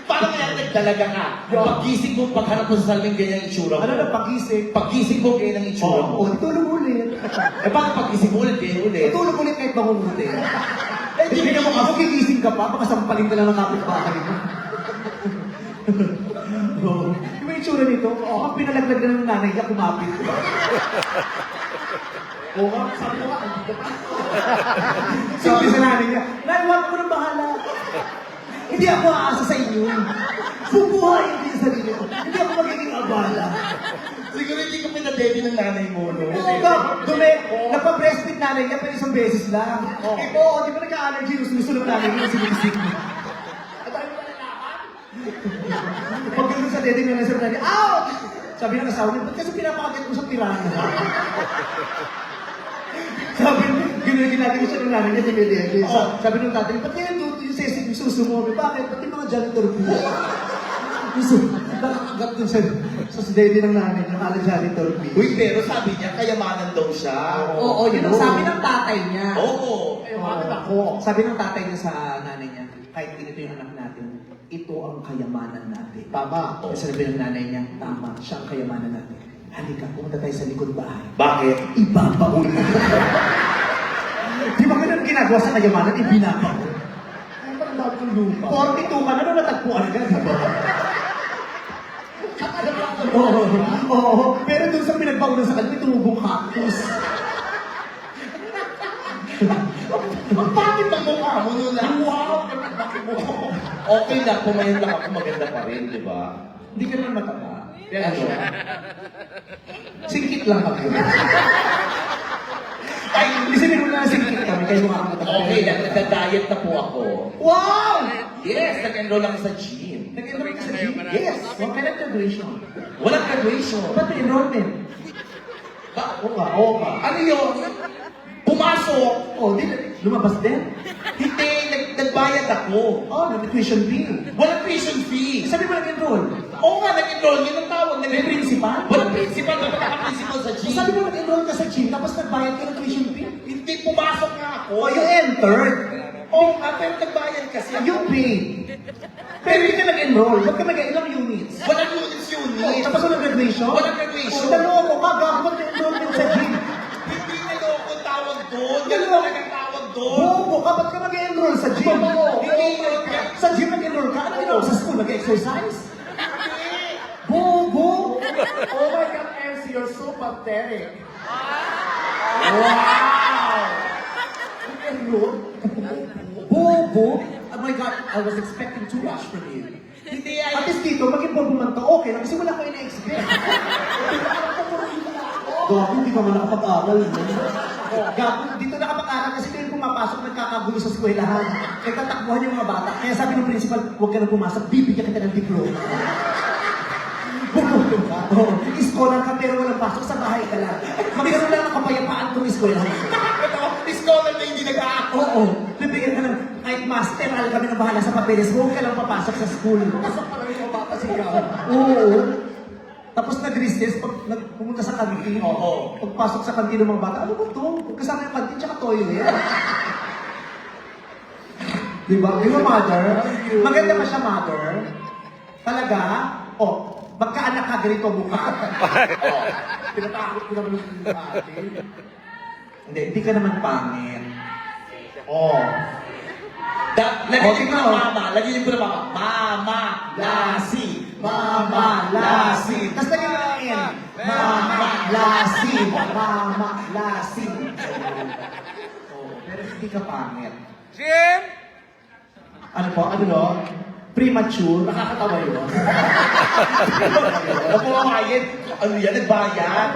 Speaker 6: Paano kunyari nagdalaga ka? Pag-gising mo, paghanap mo sa salamin ganyan ang itsura mo.
Speaker 1: Ano na pagising?
Speaker 6: Pag-gising mo, ganyan ang itsura mo.
Speaker 1: O, tulog ulit.
Speaker 6: Eh, paano pag-gising mo ulit, ganyan ulit?
Speaker 1: Tulog ulit kahit makunguti. Eh, di mo ako gigising ka pa, baka sampalin ka lang ng kapitbahay mo. Oo. Yung may itsura nito, ang pinalaglag na ng nanay niya, kumapit.
Speaker 5: Oo nga, sabi ko nga, hindi ka pa.
Speaker 1: Sabi sa nanay niya, Nay, huwag ko na bahala. Hindi ako aasa sa inyo. Bubuhayin ko yung sarili ko. Hindi ako magiging abala.
Speaker 6: Siguro hindi ka pinadedi ng nanay mo, no?
Speaker 1: Nagpa-breastfeed nanay niya, pero isang beses lang. Oo, di ba nagka-allergy? Gusto ng nanay niya, sinisik niya. Pag gano'n sa dede niya, sabi niya, out! Sabi ng asawa niya, ba't kasi pinapakagad mo sa pirana? Sabi niya, ginagawa siya ng nanay niya, dinidede. Sabi ng tatay, ba't kaya yung sesig yung susumo? Bakit? Ba't yung mga janitor po? Nakagat dun sa dede ng nanay niya, kala janitor po.
Speaker 6: Uy, pero sabi niya, kayamanan daw siya.
Speaker 1: Oo, yun ang sabi ng tatay niya.
Speaker 6: Oo.
Speaker 5: Eh, bakit ako?
Speaker 1: Sabi ng tatay niya sa nanay niya, kahit ganito yung anak natin, ito ang kayamanan natin.
Speaker 5: Tama.
Speaker 1: Kasi sabi ng nanay niya, tama, siya ang kayamanan natin. Halika, pumunta tayo sa likod bahay.
Speaker 6: Bakit?
Speaker 1: Ibabaon mo. Di ba ganun ginagawa sa kayamanan? Ibinapa mo.
Speaker 5: Ay, parang dami kong lupa.
Speaker 1: 42 ka na nung natagpuan ka, di ba?
Speaker 5: Saka alam ko
Speaker 1: Oo. Pero dun sa pinagbaunan sa kanya, may tumubong cactus.
Speaker 5: ang bakit ang mukha mo nun lang? Wow! Ang bakit mo?
Speaker 6: Okay lang, kumain lang ako, maganda pa rin, di ba?
Speaker 1: Hindi ka naman mataba.
Speaker 6: Pero ano?
Speaker 1: Singkit lang ako. Ay, listenin mo na singkit kami, kayo mga kamataba.
Speaker 6: Okay lang, nagda-diet na po ako.
Speaker 1: Wow!
Speaker 6: Yes, nag-enroll lang sa gym.
Speaker 1: Nag-enroll ka sa gym?
Speaker 6: Yes.
Speaker 1: Huwag ka ng graduation.
Speaker 6: Walang graduation.
Speaker 1: Ba't may enrollment? Oo ka.
Speaker 6: Ano yun? Pumasok.
Speaker 1: Oh, di, lumabas din?
Speaker 6: Hindi, nagbayad ako.
Speaker 1: Oh, nag-tuition fee.
Speaker 6: Walang tuition fee.
Speaker 1: Sabi mo nag-enroll?
Speaker 6: Oo nga, nag-enroll. Yun ang tawag.
Speaker 1: May principal?
Speaker 6: Walang principal. Dapat naka-principal sa gym.
Speaker 1: Sabi mo nag-enroll ka sa gym, tapos nagbayad ka ng tuition fee?
Speaker 6: Hindi, pumasok nga ako.
Speaker 1: Oh, you entered.
Speaker 6: Oo nga, pero nagbayad kasi ako.
Speaker 1: You paid. Pero hindi ka nag-enroll. Ba't ka mag-ilang units?
Speaker 6: Walang units
Speaker 1: Oh,
Speaker 6: unit.
Speaker 1: tapos walang graduation?
Speaker 6: Walang graduation.
Speaker 1: Oh, daloko ka, gagawin ka enrollment sa gym.
Speaker 6: Hindi niloko tawag doon. Ganun
Speaker 1: Niloko.
Speaker 6: talagang tawag doon.
Speaker 1: Bobo ka, ba't ka mag-enroll sa gym?
Speaker 6: Hindi yun.
Speaker 1: Sa gym nag-enroll ka? Ano ginawa sa school? Nag-exercise? Bobo!
Speaker 5: Oh my God, MC, you're so pathetic.
Speaker 1: Enroll? Bobo? Oh my God, I was expecting too much from you.
Speaker 6: Hindi
Speaker 1: At
Speaker 6: ay...
Speaker 1: least dito, maging bobo man ka, okay lang. Kasi wala ko ina-expect. Gabi, hindi ka man nakapag-aral. Gabi, dito nakapag-aral kasi kayo pumapasok, nagkakagulo sa eskwelahan. Nagtatakbuhan yung mga bata. Kaya sabi ng principal, huwag ka na pumasok, bibigyan kita ng diploma. Bumulo ka. Oo. Scholar ka pero walang pasok sa bahay ka lang. Magkaroon lang ng kapayapaan kung eskwelahan.
Speaker 6: Scholar na hindi nag-aako.
Speaker 1: Oo. Bibigyan ka ng kahit master, alam kami na bahala sa papeles. Huwag ka lang papasok sa school.
Speaker 5: Pasok pa rin yung mga bata sigaw.
Speaker 1: Oo. Tapos nag-recess, pag pumunta sa kantin,
Speaker 6: Oo.
Speaker 1: pagpasok sa kantin ng mga bata, ano ba ito? Kasama yung kantin tsaka toilet. Diba? Di ba, mother? Maganda ba siya, mother? Talaga? Oh, magkaanak ka ganito mukha.
Speaker 5: Tinatakot ko naman yung ate.
Speaker 1: Hindi ka naman pangit. Oh.
Speaker 6: Lagyan
Speaker 1: Okay,
Speaker 6: ko ng
Speaker 1: no.
Speaker 6: mama. Lagyan ko ng mama. Mama. Lasi.
Speaker 1: Mama Lassie. Tapos lagyan mo ng N. Mama Lassie. Mama Lassie. Oh, pero hindi ka pangit.
Speaker 2: Jim!
Speaker 1: Ano po? Ano no? Premature. Nakakatawa yun.
Speaker 6: Ano po mamayad? Ano yan? Nagbayad?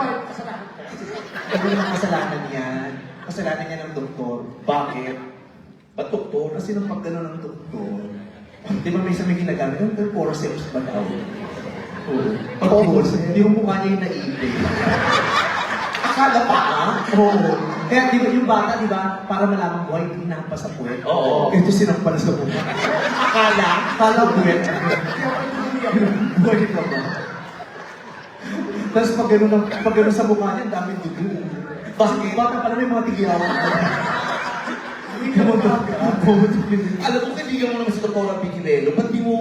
Speaker 1: Ano naman kasalanan yan? Kasalanan niya ng doktor.
Speaker 6: Bakit? Ba't doktor?
Speaker 1: Kasi nung pag gano'n ng doktor, di ba may isa may ginagamit? Yung forceps ba daw? Oo. Pag forceps, yung mukha niya yung naipin.
Speaker 6: Akala pa ah?
Speaker 1: Oo. Kaya di ba yung bata, di ba, para malaman buhay, hinampas sa puwet.
Speaker 6: Oo.
Speaker 1: Ito sinampal sa mukha.
Speaker 6: Akala?
Speaker 1: Kala puwet. Buhay ka ba? Tapos pag gano'n sa mukha niya, ang daming dugo.
Speaker 6: Bakit?
Speaker 1: Baka pala may mga tigiyawan. Hindi ka
Speaker 6: Alam mo, kaibigan mo naman si Dr. Piquilelo, ba't di mo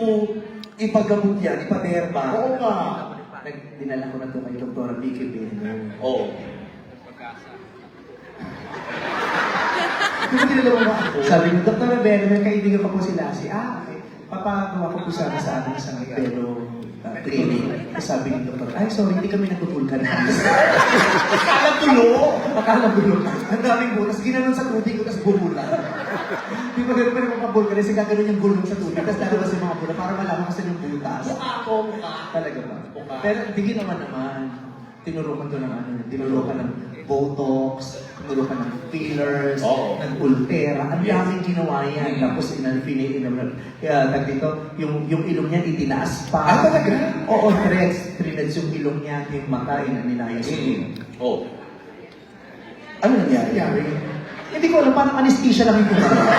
Speaker 6: ipagamot yan, ipaderma?
Speaker 5: Oo nga.
Speaker 1: Dinala ko na ito kay Dr. Vicky Pino.
Speaker 6: Oo.
Speaker 1: Dinala mo ba ako? Sabi ko, Dr. Ben, may kaibigan ko po si Lassie. Okay. Papagawa ko po sana sa amin sa pero clinic. Sabi ni Dr. Ay, sorry, hindi kami nagpupulkanize.
Speaker 6: Akala tulo!
Speaker 1: Akala gulo. Ang daming butas. Ginanon sa tubig ko, tapos bumula. Di ba ganun pa rin magpapulkanize, gaganon yung gulong sa tubig, tapos lalabas yung mga bula para malaman kung saan yung butas.
Speaker 6: Mukha ko, mukha.
Speaker 1: Talaga ba?
Speaker 6: Mukha.
Speaker 1: Pero hindi ginawa naman. Tinurukan to ng ano, tinurukan ng Botox, tinurukan ng fillers,
Speaker 6: Oo.
Speaker 1: ng Ultera. Ang
Speaker 6: Yes.
Speaker 1: daming ginawa yan. Tapos kaya tag dito, yung ilong niya itinaas pa.
Speaker 6: Ah, talaga?
Speaker 1: Oo, threads yung ilong niya, yung mata, inaninayos.
Speaker 6: Oh.
Speaker 1: Ano nangyari? Hindi ko alam, parang anesthesia lang yung tumala.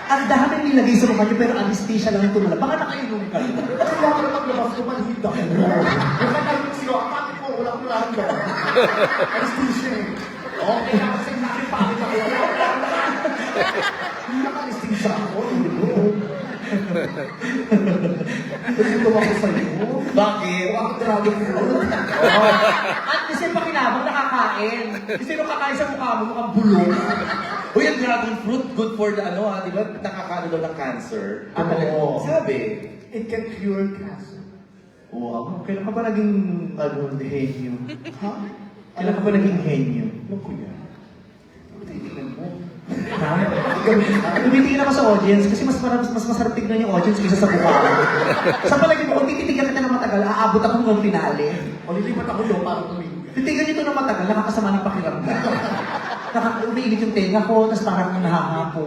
Speaker 1: Ang dami nilagay sa mukha niyo, pero anesthesia lang yung tumala. Baka nakainom ka.
Speaker 5: Kasi wala ko na maglabas ko, manhida. Yung katalim sigaw, ang bakit mo, wala ko lang daw. Anesthesia eh. Okay na kasi natin pangit ako. Hindi naka-anesthesia ako. Kasi tuwa ko sa'yo.
Speaker 6: Bakit?
Speaker 5: Bakit grabe ko?
Speaker 1: At kasi makinabang nakakain. Kasi nung kakain sa mukha mo, mukhang bulong.
Speaker 6: Uy, ang dragon fruit, good for the ano ha, di ba? Nakakaano daw ng cancer.
Speaker 5: Ah, talaga?
Speaker 6: Sabi.
Speaker 5: It can cure cancer.
Speaker 1: Wow, kailan ka ba naging, henyo?
Speaker 5: Ha?
Speaker 1: Kailan ka ba naging henyo?
Speaker 5: Ano ko yan? Titignan mo.
Speaker 1: Ha? Tumitingin ako sa audience kasi mas masarap tignan yung audience kaysa sa mukha ko. Sa palagi mo, kung tititigan kita ng matagal, aabot ako ng finale.
Speaker 5: O lilipat ako doon para tumingin.
Speaker 1: Titigan nyo ito ng matagal, nakakasama ng pakiramdam. Umiinit yung tenga ko, tapos parang nahahapo.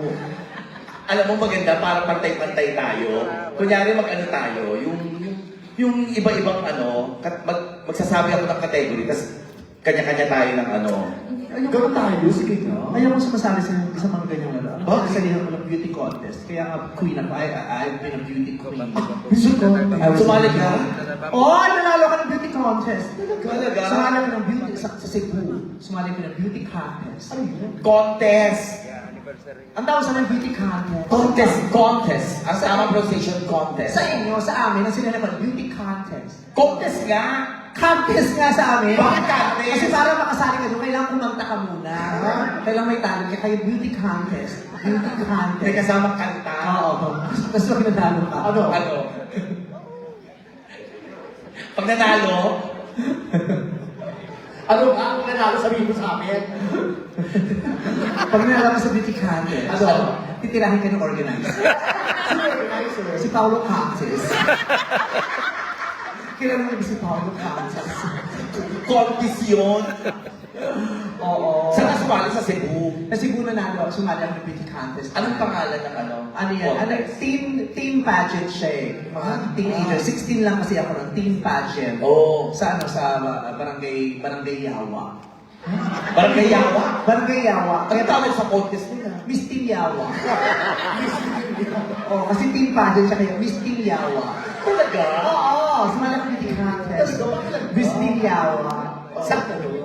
Speaker 6: Alam mo maganda, para pantay-pantay tayo. Kunyari mag-ano tayo, yung iba-ibang ano, magsasabi ako ng category, tapos kanya-kanya tayo ng ano.
Speaker 5: Gano'n tayo, sige nga.
Speaker 1: Ayaw ko sumasali sa mga ganyang ano.
Speaker 6: Bakit?
Speaker 1: Kasi salihan ko ng beauty contest. Kaya nga, queen ako. I've been a beauty queen.
Speaker 6: Sumali ka?
Speaker 1: Oh, nanalo ka ng beauty contest.
Speaker 6: Talaga?
Speaker 1: Sumali ko ng beauty sa Cebu. Sumali ko ng beauty contest.
Speaker 5: Ano yun?
Speaker 6: Contest.
Speaker 1: Ang tawag sa mga beauty contest.
Speaker 6: Contest. Ang tamang pronunciation, contest.
Speaker 1: Sa inyo, sa amin, ang sinala ko, beauty contest.
Speaker 6: Contest nga.
Speaker 1: Contest nga sa amin.
Speaker 6: Bakit contest?
Speaker 1: Kasi para makasali ka doon, kailangan kumanta ka muna. Kailangan may talent ka, kaya beauty contest. Beauty
Speaker 6: May
Speaker 1: contest.
Speaker 6: kasamang kanta.
Speaker 1: Oo. Tapos pag nanalo ka.
Speaker 5: Ano?
Speaker 6: Ano? Pag nanalo,
Speaker 5: Ano nga ang nanalo sabihin mo sa amin?
Speaker 1: Pag nanalo ka sa beauty contest,
Speaker 5: Ano?
Speaker 1: titirahin ka ng organizer.
Speaker 5: Sino yung organizer?
Speaker 1: Si Paolo Cances. Kailan mo si Paolo Cances?
Speaker 6: contest yun.
Speaker 1: Oo.
Speaker 6: Saan ka sumali sa Cebu?
Speaker 1: Sa Cebu nanalo, sumali ako ng beauty contest.
Speaker 6: Anong pangalan ng ano?
Speaker 1: Ano yan? Ano, team pageant siya eh. Mga teenager. 16 lang kasi ako ng team pageant.
Speaker 6: Oo.
Speaker 1: Sa ano, sa barangay Yawa.
Speaker 6: Barangay Yawa?
Speaker 1: Barangay Yawa.
Speaker 6: Ano tawag sa contest nila?
Speaker 1: Miss Team Yawa. Oh, kasi team pageant siya kaya Miss Team Yawa.
Speaker 6: Talaga?
Speaker 1: Oo, sumali ako ng beauty contest. Miss Team Yawa.
Speaker 5: Saan ka doon?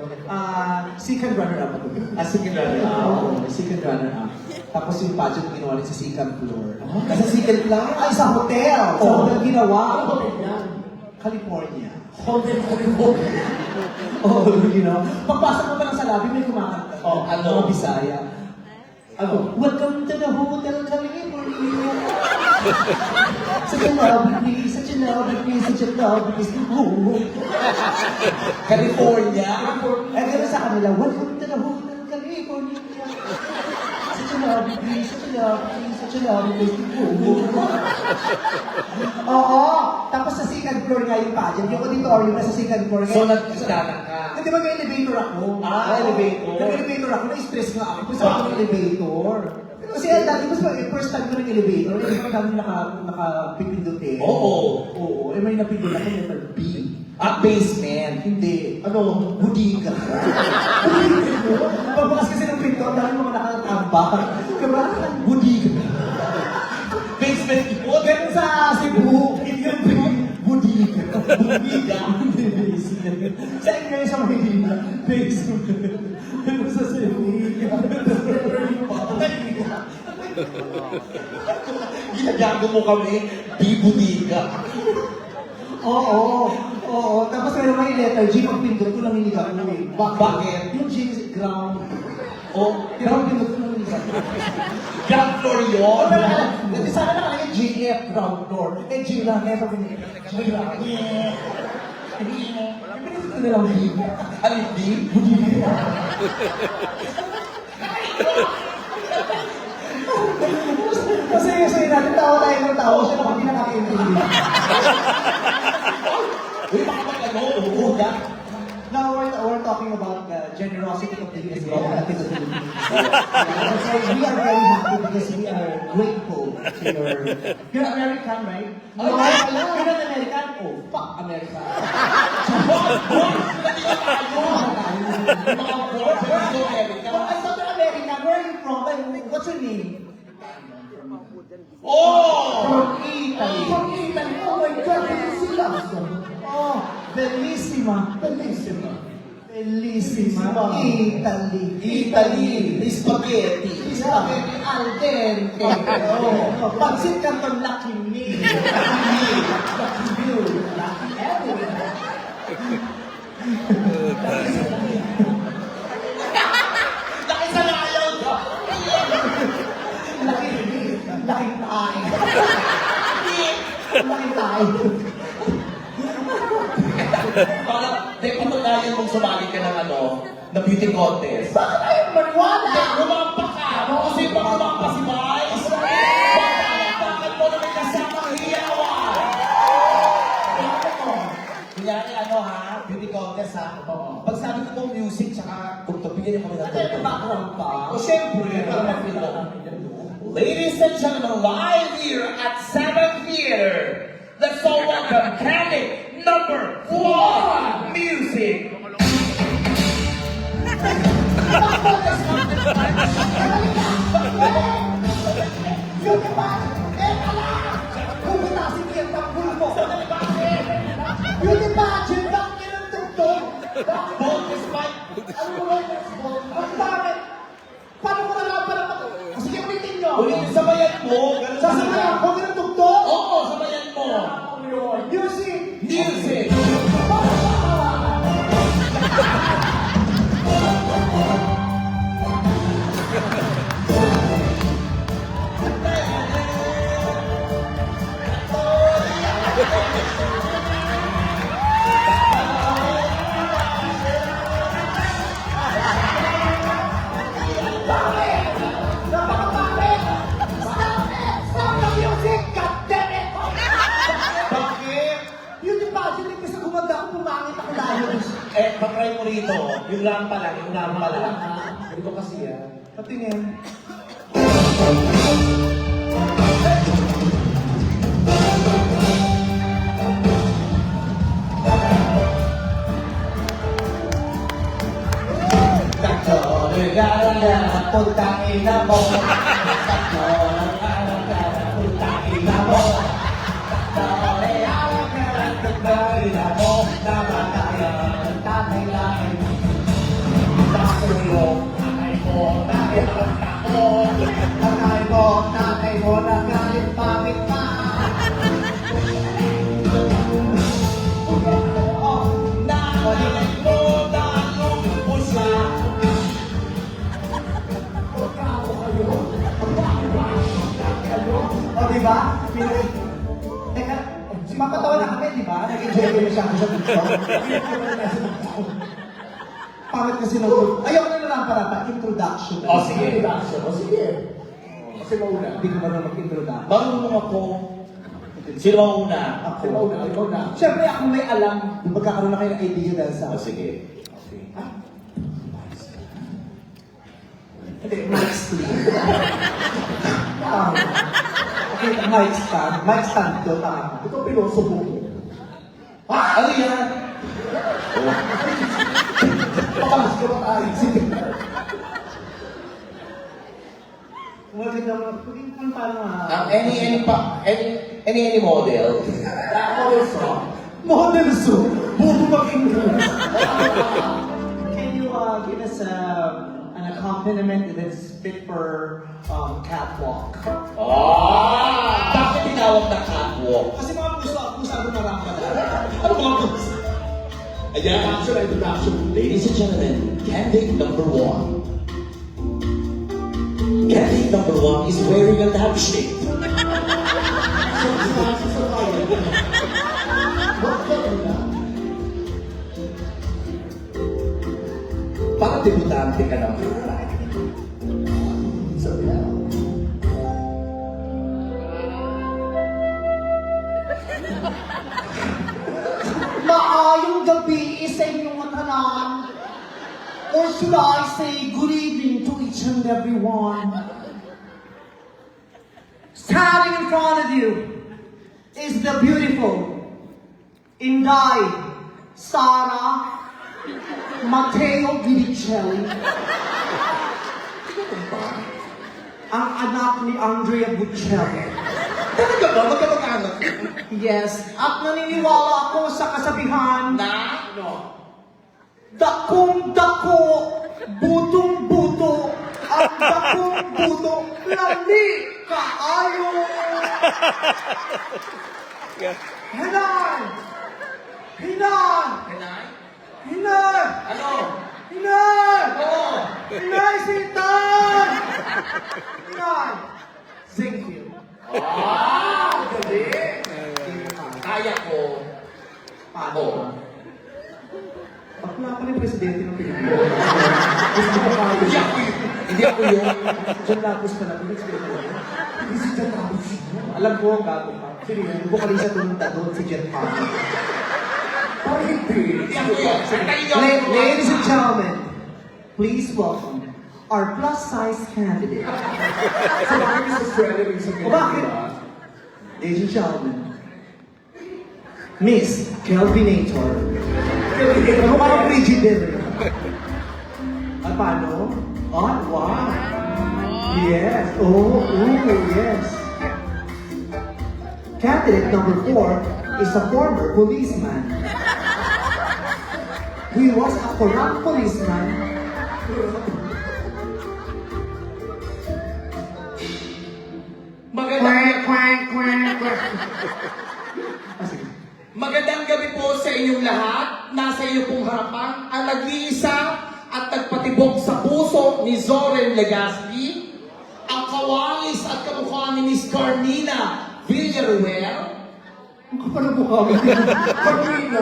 Speaker 1: Second runner-up ako.
Speaker 6: Sige na.
Speaker 1: Oo, second runner-up. Tapos yung pageant ginawa rin sa second floor.
Speaker 6: Sa second floor?
Speaker 1: Ay, sa hotel! Sa
Speaker 6: Oo.
Speaker 1: hotel ginawa.
Speaker 5: Ano ba yan?
Speaker 1: California.
Speaker 5: Hotel ko rin mo.
Speaker 1: Oh, you know. Pagpasok mo pa lang sa lobby, may kumakanta.
Speaker 6: Oh, ano?
Speaker 1: Mga Bisaya. Ano? Welcome to the Hotel California. Such a lovely place, such a lovely place, such a lovely place. Oh.
Speaker 6: California?
Speaker 1: Eh, gano'n sa kanila, welcome to the Hotel California. Such a lovely place, such a lovely place, such a lovely place. Oo. Tapos sa second floor nga yung pageant, yung auditorium na sa second floor.
Speaker 6: So, nagkadanan ka?
Speaker 1: Hindi ba may elevator ako?
Speaker 6: Elevator.
Speaker 1: Nag-elevator ako, na-stress nga ako. Gusto ako ng elevator. Kasi dati, mas first time ko ng elevator, hindi ko kami nakapipindutin.
Speaker 6: Oo.
Speaker 1: Oo. Eh, may napindot ako, letter B.
Speaker 6: At basement?
Speaker 1: Hindi. Ano? Budiga. Pagbukas kasi ng pinto, ang dami mga nakatambak. Diba? Budiga.
Speaker 6: Basement ipot?
Speaker 1: Ganun sa Cebu. Budiga.
Speaker 6: Budiga?
Speaker 1: Sa inyo sa Maynila. Basement. Ganun sa Cebu.
Speaker 6: Ginagago mo kami, bibudiga.
Speaker 1: Oo. Oo. Tapos meron may letter G, pag pindot ko lang hiniga ko eh.
Speaker 6: Bakit?
Speaker 1: Yung G is ground.
Speaker 6: O,
Speaker 1: Ground pindot ko lang hiniga ko.
Speaker 6: ground floor yun.
Speaker 1: Hindi sana nakalagay GF ground floor. Eh G lang, never pinili. G lang. Yeah. Pinili ko na lang B.
Speaker 6: Ano yung di?
Speaker 1: Kasi natin, tawa tayo ng tawa, siya naman hindi nakakaintindi.
Speaker 6: Uy, baka mag-ano, umuuga.
Speaker 1: Now we're talking about the generosity of the US government in the Philippines. So we are very happy because we are grateful to you're American, right?
Speaker 6: Oh,
Speaker 1: No,
Speaker 6: yeah.
Speaker 1: you're not American? Oh, fuck America.
Speaker 6: Nandito tayo. Mga board, dito America.
Speaker 1: I thought you're American. Where are you from? What's your name?
Speaker 6: Oh!
Speaker 1: From Italy.
Speaker 5: From Italy. Oh my God, sila.
Speaker 1: Oh, bellissima.
Speaker 5: Bellissima.
Speaker 1: Bellissima. Italy.
Speaker 6: Italy, spaghetti.
Speaker 1: Spaghetti al dente. Oh, pansit canton lucky me. Lucky you. Lucky everyone.
Speaker 6: Laki sa layaw ka!
Speaker 1: Laking tayo. Laking tayo.
Speaker 6: Parang, di pamagayan mong sumali ka ng ano, na beauty contest.
Speaker 1: Bakit ayaw maniwala?
Speaker 6: Lumampa ka! Kasi pag lumampa si Vice, bakit mo na may kasamang hiyawan? Kunyari ano ha, beauty contest ha. Pag sabi ko pong music, tsaka tugtog, bigyan niyo kami ng
Speaker 1: At may
Speaker 6: tugtog.
Speaker 1: background pa.
Speaker 6: O syempre, para ma-feel mo. Ladies and gentlemen, live here at 7th Theater, let's all welcome Candy number 1 Music.
Speaker 1: Yung iba, teka lang! Pumunta si Pierre Tanggol mo. Yung iba, Jindang kinutugtog.
Speaker 6: Bold despite.
Speaker 1: Ano mo ba yung bold? Ang bakit? Paano ko nalaman na sige, ulitin nyo.
Speaker 6: Ulitin, sabayan mo. Ganun
Speaker 1: Sasabayan ko kinutugtog?
Speaker 6: Oo, sabayan mo.
Speaker 1: Music!
Speaker 6: Music.
Speaker 1: Napakapangit! Stop it! Stop the music! God damn it!
Speaker 6: Bakit?
Speaker 1: Yun yung budget yung kasi gumanda ako, pumangit ako lalo.
Speaker 6: Eh, patry mo rito. Yung lampa lang, yung lampa lang.
Speaker 1: Hindi ko kasi yan. Patingin.
Speaker 6: Takto, nagagala, puntang ina mo. Takto, nagagala, puntang ina mo. Takto, nagagala, puntang ina mo. Namatayan ang tatay lain. Nakulong, tatay mo, nakita ko.
Speaker 1: Tatay mo, nagalit pamit pa.
Speaker 6: Nakalilig mo, nalulubos na.
Speaker 1: O, diba? Teka, mapatawa na kami, diba? Nag-enjoy kayo siya sa picture. Pangit kasi nung... Ayoko na lang para pa, introduction.
Speaker 6: O, sige.
Speaker 5: O sige. Kasi mauna.
Speaker 1: Hindi ko marunong mag-introduction.
Speaker 6: Marunong ako. Sino ang una?
Speaker 1: Ako.
Speaker 5: Ikaw na.
Speaker 1: Siyempre, ako may alam. Magkakaroon na kayo ng idea dahil sa...
Speaker 6: O, sige.
Speaker 1: Hindi, mic stand. Okay, mic stand. Mic stand to, tama.
Speaker 5: Ito piloso mo.
Speaker 6: Ano yan?
Speaker 5: Papalas ka ba tayo? Sige.
Speaker 1: Wala ka naman. Kung paano
Speaker 6: Any model?
Speaker 1: Model so, bubo mag-English. Can you give us an accompaniment that's fit for catwalk?
Speaker 6: Bakit tinawag na catwalk?
Speaker 1: Kasi mga pusa marami ka na.
Speaker 6: Ano mga pusa? Ayan.
Speaker 5: Introduction.
Speaker 6: Ladies and gentlemen, candidate number 1. Candidate number 1 is wearing a lampshade. Para debutante ka naman.
Speaker 1: Maayong gabi sa inyong tanan. Or should I say good evening to each and every one. Standing in front of you is the beautiful Inday Sara Matteo Vinicelli. Ang anak ni Andrea Bocelli.
Speaker 6: Talaga ba? Magkamag-anak?
Speaker 1: Yes, at naniniwala ako sa kasabihan
Speaker 6: Na? No.
Speaker 1: dakong-dako, butong-buto, ang dakong-buto, lali kaayo. Hinan! Hinan!
Speaker 6: Can I?
Speaker 1: Inay!
Speaker 6: Ano?
Speaker 1: Inay!
Speaker 6: Ano?
Speaker 1: Inay, sintan! Inay! Thank you.
Speaker 6: Ah, galing. Kaya ko.
Speaker 1: Paano?
Speaker 5: Bakla pa rin presidente ng Pilipinas. Gusto ko pa
Speaker 6: Hindi ako yun. Hindi ako yun.
Speaker 1: John Lapus pa na, pinag-explain mo.
Speaker 5: Hindi si John Ramos yun.
Speaker 1: Alam ko ang gago pa. Sino yun? Yung vocalista tumunda doon, si Jet Park.
Speaker 5: Parang hindi.
Speaker 6: Hindi ako yun. Antayin niyo.
Speaker 1: Ladies and gentlemen, please welcome our plus-size candidate.
Speaker 5: So, bakit sa Australia rin sa
Speaker 1: O bakit? Ladies and gentlemen, Miss Kelvinator. Ano parang Frigidaire? At paano? Ah, wow. Yes. Oh, yes. Candidate number 4 is a former policeman. He was a corrupt policeman.
Speaker 6: Magandang gabi po sa inyong lahat. Nasa iyo pong harapan ang nag-iisa at nagpatibok sa puso ni Zoren Legaspi, ang kawalis at kamukha ni Miss Carmina Villaruel.
Speaker 5: Ang kapal ng mukha mo. Carmina.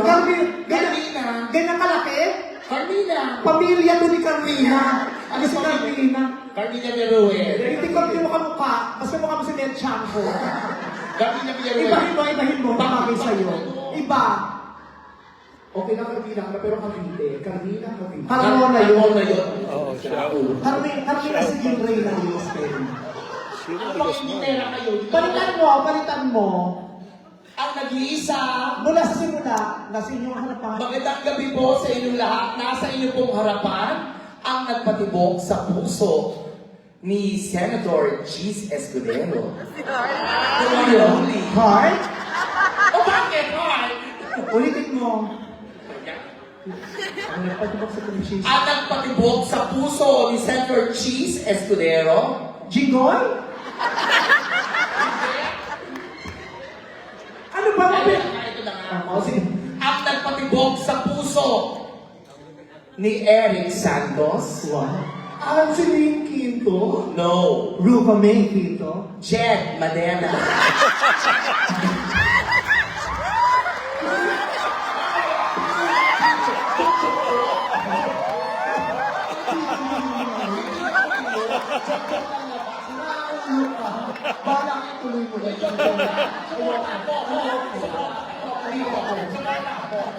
Speaker 6: Carmina.
Speaker 1: Ganyan kalaki?
Speaker 6: Carmina.
Speaker 1: Pamilya to ni Carmina. Ano si Carmina?
Speaker 6: Carmina Villaruel.
Speaker 1: Hindi ko yung mukha. Basta mukha mo si Ned Chanko.
Speaker 6: Carmina Villaruel.
Speaker 1: Ibahin mo. Bakit sa'yo? Iba.
Speaker 5: Okay na Carmina ka na, pero Cavite. Carmina, Cavite.
Speaker 1: Carmona yun.
Speaker 6: Carmona yun.
Speaker 2: Oo, siya.
Speaker 1: Carmina si Jim Ray na yung spelling.
Speaker 6: Ang mga initera kayo.
Speaker 1: Palitan mo.
Speaker 6: Ang nag-iisa.
Speaker 1: Mula sa simula, nasa inyong harapan.
Speaker 6: Magandang gabi po sa inyong lahat. Nasa inyo pong harapan ang nagpatibok sa puso ni Senator Cheese Escudero. The one and only.
Speaker 1: Heart?
Speaker 6: O bakit? Why?
Speaker 1: Ulitin mo. Ang nagpatubok sa komisyon.
Speaker 6: Ang nagpatibok sa puso ni Senator Cheese Escudero.
Speaker 1: Jigoy? Ano ba?
Speaker 6: Ito na nga.
Speaker 1: O, sige.
Speaker 6: Ang nagpatibok sa puso ni Eric Santos.
Speaker 1: What?
Speaker 5: Angeline Quinto.
Speaker 6: No.
Speaker 1: Rupa May Quito?
Speaker 6: Jed Madena.
Speaker 1: Balak tuloy mo na yung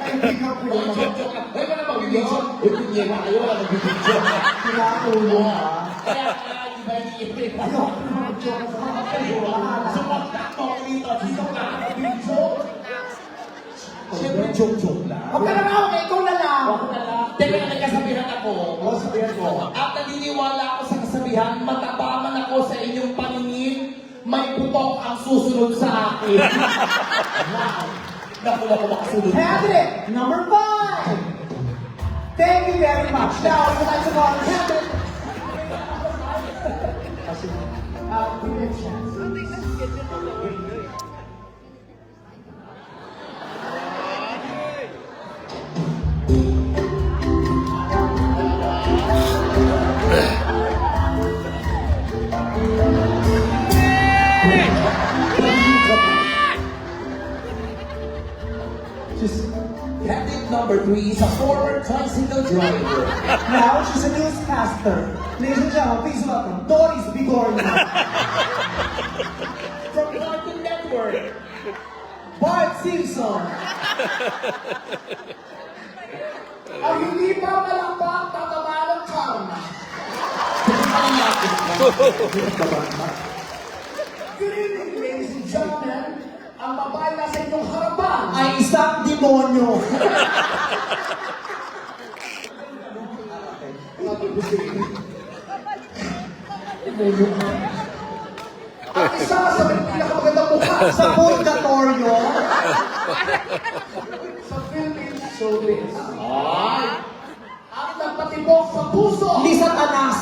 Speaker 5: Kaibigan ko yung mga
Speaker 6: Ay, wala magbibidyo. Uy, kunyay na kayo, wala magbibidyo.
Speaker 1: pinatulong ha.
Speaker 6: Kaya, iba yung ipin.
Speaker 1: Ayoko na mag-joke sa mga kayo.
Speaker 6: Sumakta ko dito. Dito ka. Video. Siyempre, joke-joke lang.
Speaker 1: Huwag ka na nga, ikaw na lang.
Speaker 6: Teka, nagkasabihan ako.
Speaker 1: O, sabihan ko.
Speaker 6: At naniniwala ako sa kasabihan, matapaman ako sa inyong paningin, may putok ang susunod sa akin. Naku na ko makasunod.
Speaker 1: Candidate number 5. Thank you very much. Now, I would like to call candidate.
Speaker 6: Candidate number 3 is a former tricycle driver.
Speaker 1: Now, she's a newscaster. Ladies and gentlemen, please welcome Doris Bigornia.
Speaker 6: From Cartoon Network.
Speaker 1: Bart Simpson.
Speaker 5: ang hindi pa malakpak tataba ng karma. Good evening, ladies and gentlemen. Ang babae na sa inyong harapan
Speaker 1: Ay isang demonyo.
Speaker 5: ang isa sa may pinakamagandang mukha
Speaker 1: Sa purgatorio.
Speaker 5: sa Philippine showbiz. Ang nagpatibok sa puso.
Speaker 1: Hindi Satanas.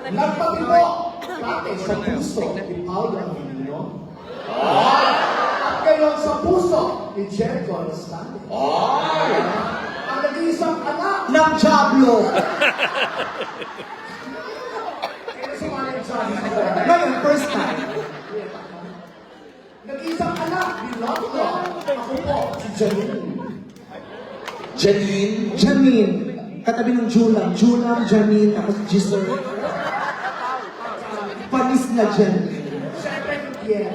Speaker 5: Nagpatibok dati sa puso ni Paolo Avellino. At ngayon sa puso ni Jen Gonzalez. Ang nag-iisang anak.
Speaker 1: Ng Diablo.
Speaker 5: Kaya sumali sa akin.
Speaker 1: Ngayon, first time.
Speaker 5: Nag-iisang anak ni Lotto. Ako po, si Janine.
Speaker 6: Janine.
Speaker 1: Janine. Katabi ng Julam. Julam, Janine, ako si Giselle. Panis na Janine.
Speaker 5: Siyempre, yes.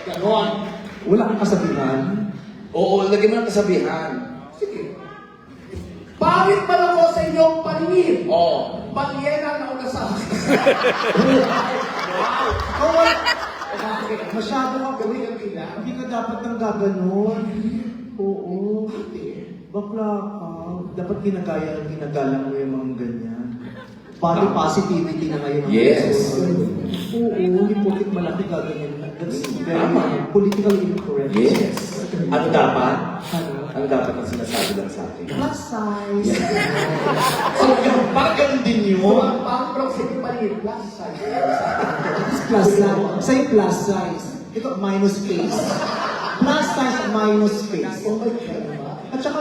Speaker 5: Ganon.
Speaker 1: Wala kang kasabihan.
Speaker 6: Oo, lagyan mo ng kasabihan.
Speaker 5: Sige. Pangit man ako sa inyong paningin.
Speaker 6: Oo.
Speaker 5: Balyena na una sa akin.
Speaker 1: Oh, wala. Masyado ka
Speaker 5: Gawin ang pila.
Speaker 1: Hindi ka dapat nang gaganon. Oo. Bakla ka. Dapat ginagalang mo yung mga ganyan. Body positivity na ngayon. ang
Speaker 6: Yes.
Speaker 1: uso. Oo, hindi porket malaki gaganyan. That's very politically incorrect.
Speaker 6: Yes. Ano dapat?
Speaker 1: Ano?
Speaker 6: Ano dapat ang sinasabi lang sa atin?
Speaker 1: Plus size.
Speaker 6: Parang ganun din yun.
Speaker 5: Pang proximity paningin. Plus size.
Speaker 1: Plus size. Sa'yo plus size. Ito, minus space. Plus size, minus space.
Speaker 5: Oh my God.
Speaker 1: At saka,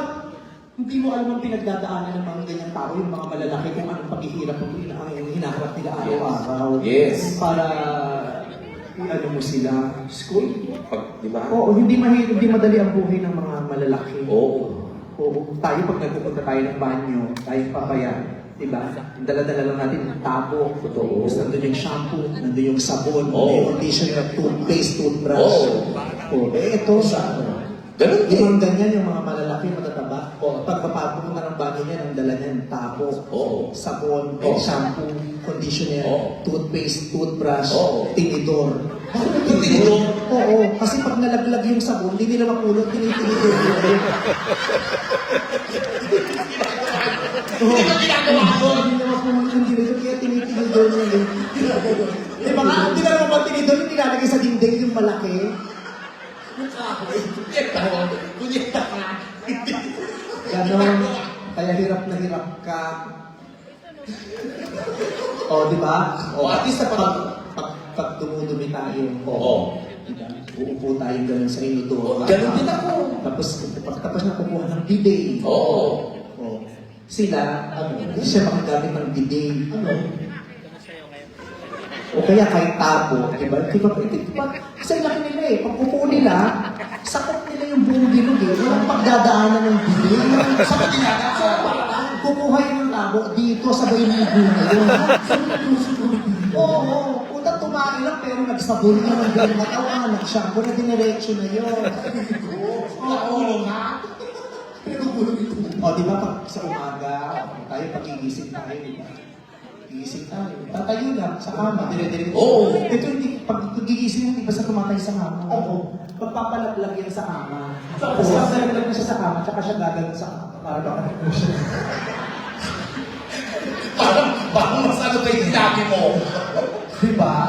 Speaker 1: hindi mo alam ang pinagdadaanan ng mga ganyang tao, yung mga malalaki, kung anong paghihirap ang hinaharap nila araw-araw.
Speaker 6: Yes.
Speaker 1: Para, ano mo sila, school.
Speaker 6: Pag, di ba?
Speaker 1: Oo, hindi madali ang buhay ng mga malalaki.
Speaker 6: Oo.
Speaker 1: Oo, tayo pag nagpupunta tayo ng banyo, tayo papaya, diba? Dala-dala lang natin yung tabo.
Speaker 6: Totoo.
Speaker 1: Tapos nandun yung shampoo, nandun yung sabon,
Speaker 6: Oo.
Speaker 1: yung conditioner, toothpaste, toothbrush.
Speaker 6: Oo.
Speaker 1: Ito sa ano.
Speaker 6: Ganun din.
Speaker 1: Yung ganyan, yung mga malalaki, matataba.
Speaker 6: Oo.
Speaker 1: Pag papapunta ng banyo niya, ang dala niya, yung tabo,
Speaker 6: Oo.
Speaker 1: sabon,
Speaker 6: Oo.
Speaker 1: shampoo, conditioner,
Speaker 6: Oo.
Speaker 1: toothpaste, toothbrush,
Speaker 6: Oo.
Speaker 1: tinidor.
Speaker 6: Yung tinidor?
Speaker 1: Oo, kasi pag nalaglag yung sabon, hindi nila mapulot, tinitinidor nila.
Speaker 6: Hindi ba ginagawa yun?
Speaker 1: Hindi naman pumunta yung tinidor, kaya tinitinidor niya yun. Di ba nga, hindi na naman tinidor, yung nilalagay sa dingding yung malaki.
Speaker 6: Kunyeta ka.
Speaker 1: Ganon. Kaya hirap na hirap ka. O, di ba? O, at least pag dumudumi tayo.
Speaker 6: Oo.
Speaker 1: Diba? Uupo tayo ganun sa inodoro.
Speaker 6: Ganun din ako.
Speaker 1: Tapos na kukuha ng bidet.
Speaker 6: Oo.
Speaker 1: O, sila, hindi siya makagamit ng bidet.
Speaker 5: Ano?
Speaker 1: O kaya kahit tabo, di ba? Kasi laki nila eh. Pag upo nila, sakot nila yung buong bilog eh. Walang pagdadaanan ng bidet.
Speaker 6: Saan tinatapos?
Speaker 1: Kukuha yung tabo dito, sabay yung libo na yun. Oo, unang tumain lang pero nagsabon na ng ganyan. Natawa, nagshampoo na diniretso na yun. Oo.
Speaker 5: Pero gulo ito.
Speaker 1: O, di ba pag sa umaga, tayo pagigising tayo, di ba? Gigising tayo. Tatayo lang sa kama, dire-dire.
Speaker 6: Oo.
Speaker 1: Ito hindi, pag gigising mo, di ba sa tumatay sa kama? Oo. Pagpapalaglag yan sa kama. Tapos pagpapalaglag na siya sa kama, tsaka siya gagalan sa kama. Para baka mo siya.
Speaker 6: Parang mas ano pa yung sinabi mo.
Speaker 1: Di ba?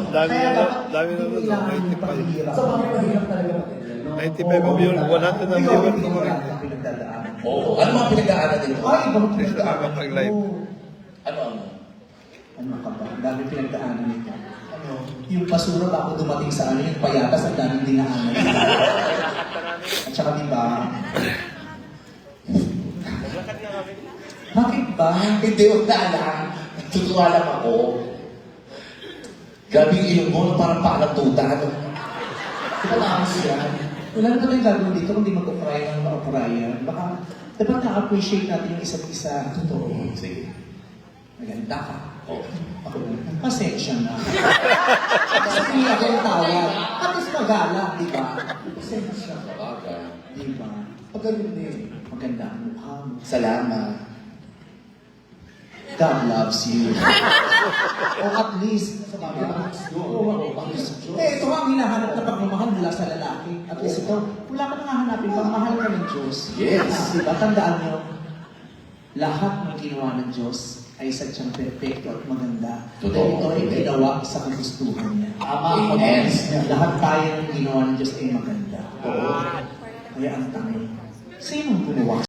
Speaker 2: Dami
Speaker 1: Kaya
Speaker 2: na-
Speaker 1: dapat
Speaker 2: dami na nun,
Speaker 1: kailangan
Speaker 2: 95.
Speaker 1: yung paghihirap.
Speaker 5: Sa mga mahirap talaga natin.
Speaker 2: 95 ang viewer, 100 ang
Speaker 1: Ikaw,
Speaker 2: viewer
Speaker 1: hindi
Speaker 2: ko
Speaker 1: mo
Speaker 2: rin.
Speaker 1: lahat ng pinagdadaanan.
Speaker 6: Oo. Ano mga pinag-aaral din mo?
Speaker 1: Ay, ibang
Speaker 2: Pinagdaanan pag live.
Speaker 1: Oo.
Speaker 6: Ano?
Speaker 1: Ano ka ba? Ang dami pinagdaanan nito. Ano? Yung basura bago dumating sa ano, yung payatas, ang daming dinaanan. At saka diba? Bakit ba?
Speaker 6: Hindi ko na alam. Tutuwa lang ako. Grabe yung ilong mo, parang paalatutan.
Speaker 1: Pataas yan. Wala na tayong gagawin dito kundi mag-upray ng ma-uprayan. Baka dapat na-appreciate natin yung isa't isa. Totoo.
Speaker 6: Sige.
Speaker 1: Maganda ka.
Speaker 6: Oh.
Speaker 1: Ako, pasensya na. Kasi hindi ako yung tawag. At least magala, di ba? Pasensya.
Speaker 6: Sabagay.
Speaker 1: Di ba?
Speaker 5: Pagaling din.
Speaker 1: Maganda ang mukha mo.
Speaker 6: Salamat.
Speaker 1: God loves you. O at least, sa mga ito nga ang hinahanap na pagmamahal mula sa lalaki. At least ito, wala ka nang hahanapin, pagmahal ka ng Diyos.
Speaker 6: Yes.
Speaker 1: Diba? Tandaan nyo, lahat ng ginawa ng Diyos ay sadyang perfecto at maganda.
Speaker 6: Totoo.
Speaker 1: Dahil ito ay ginawa sa kagustuhan niya.
Speaker 6: Amen.
Speaker 1: Lahat tayo ng ginawa ng Diyos ay maganda. Oo. Kaya ang tanong, sinong gumawa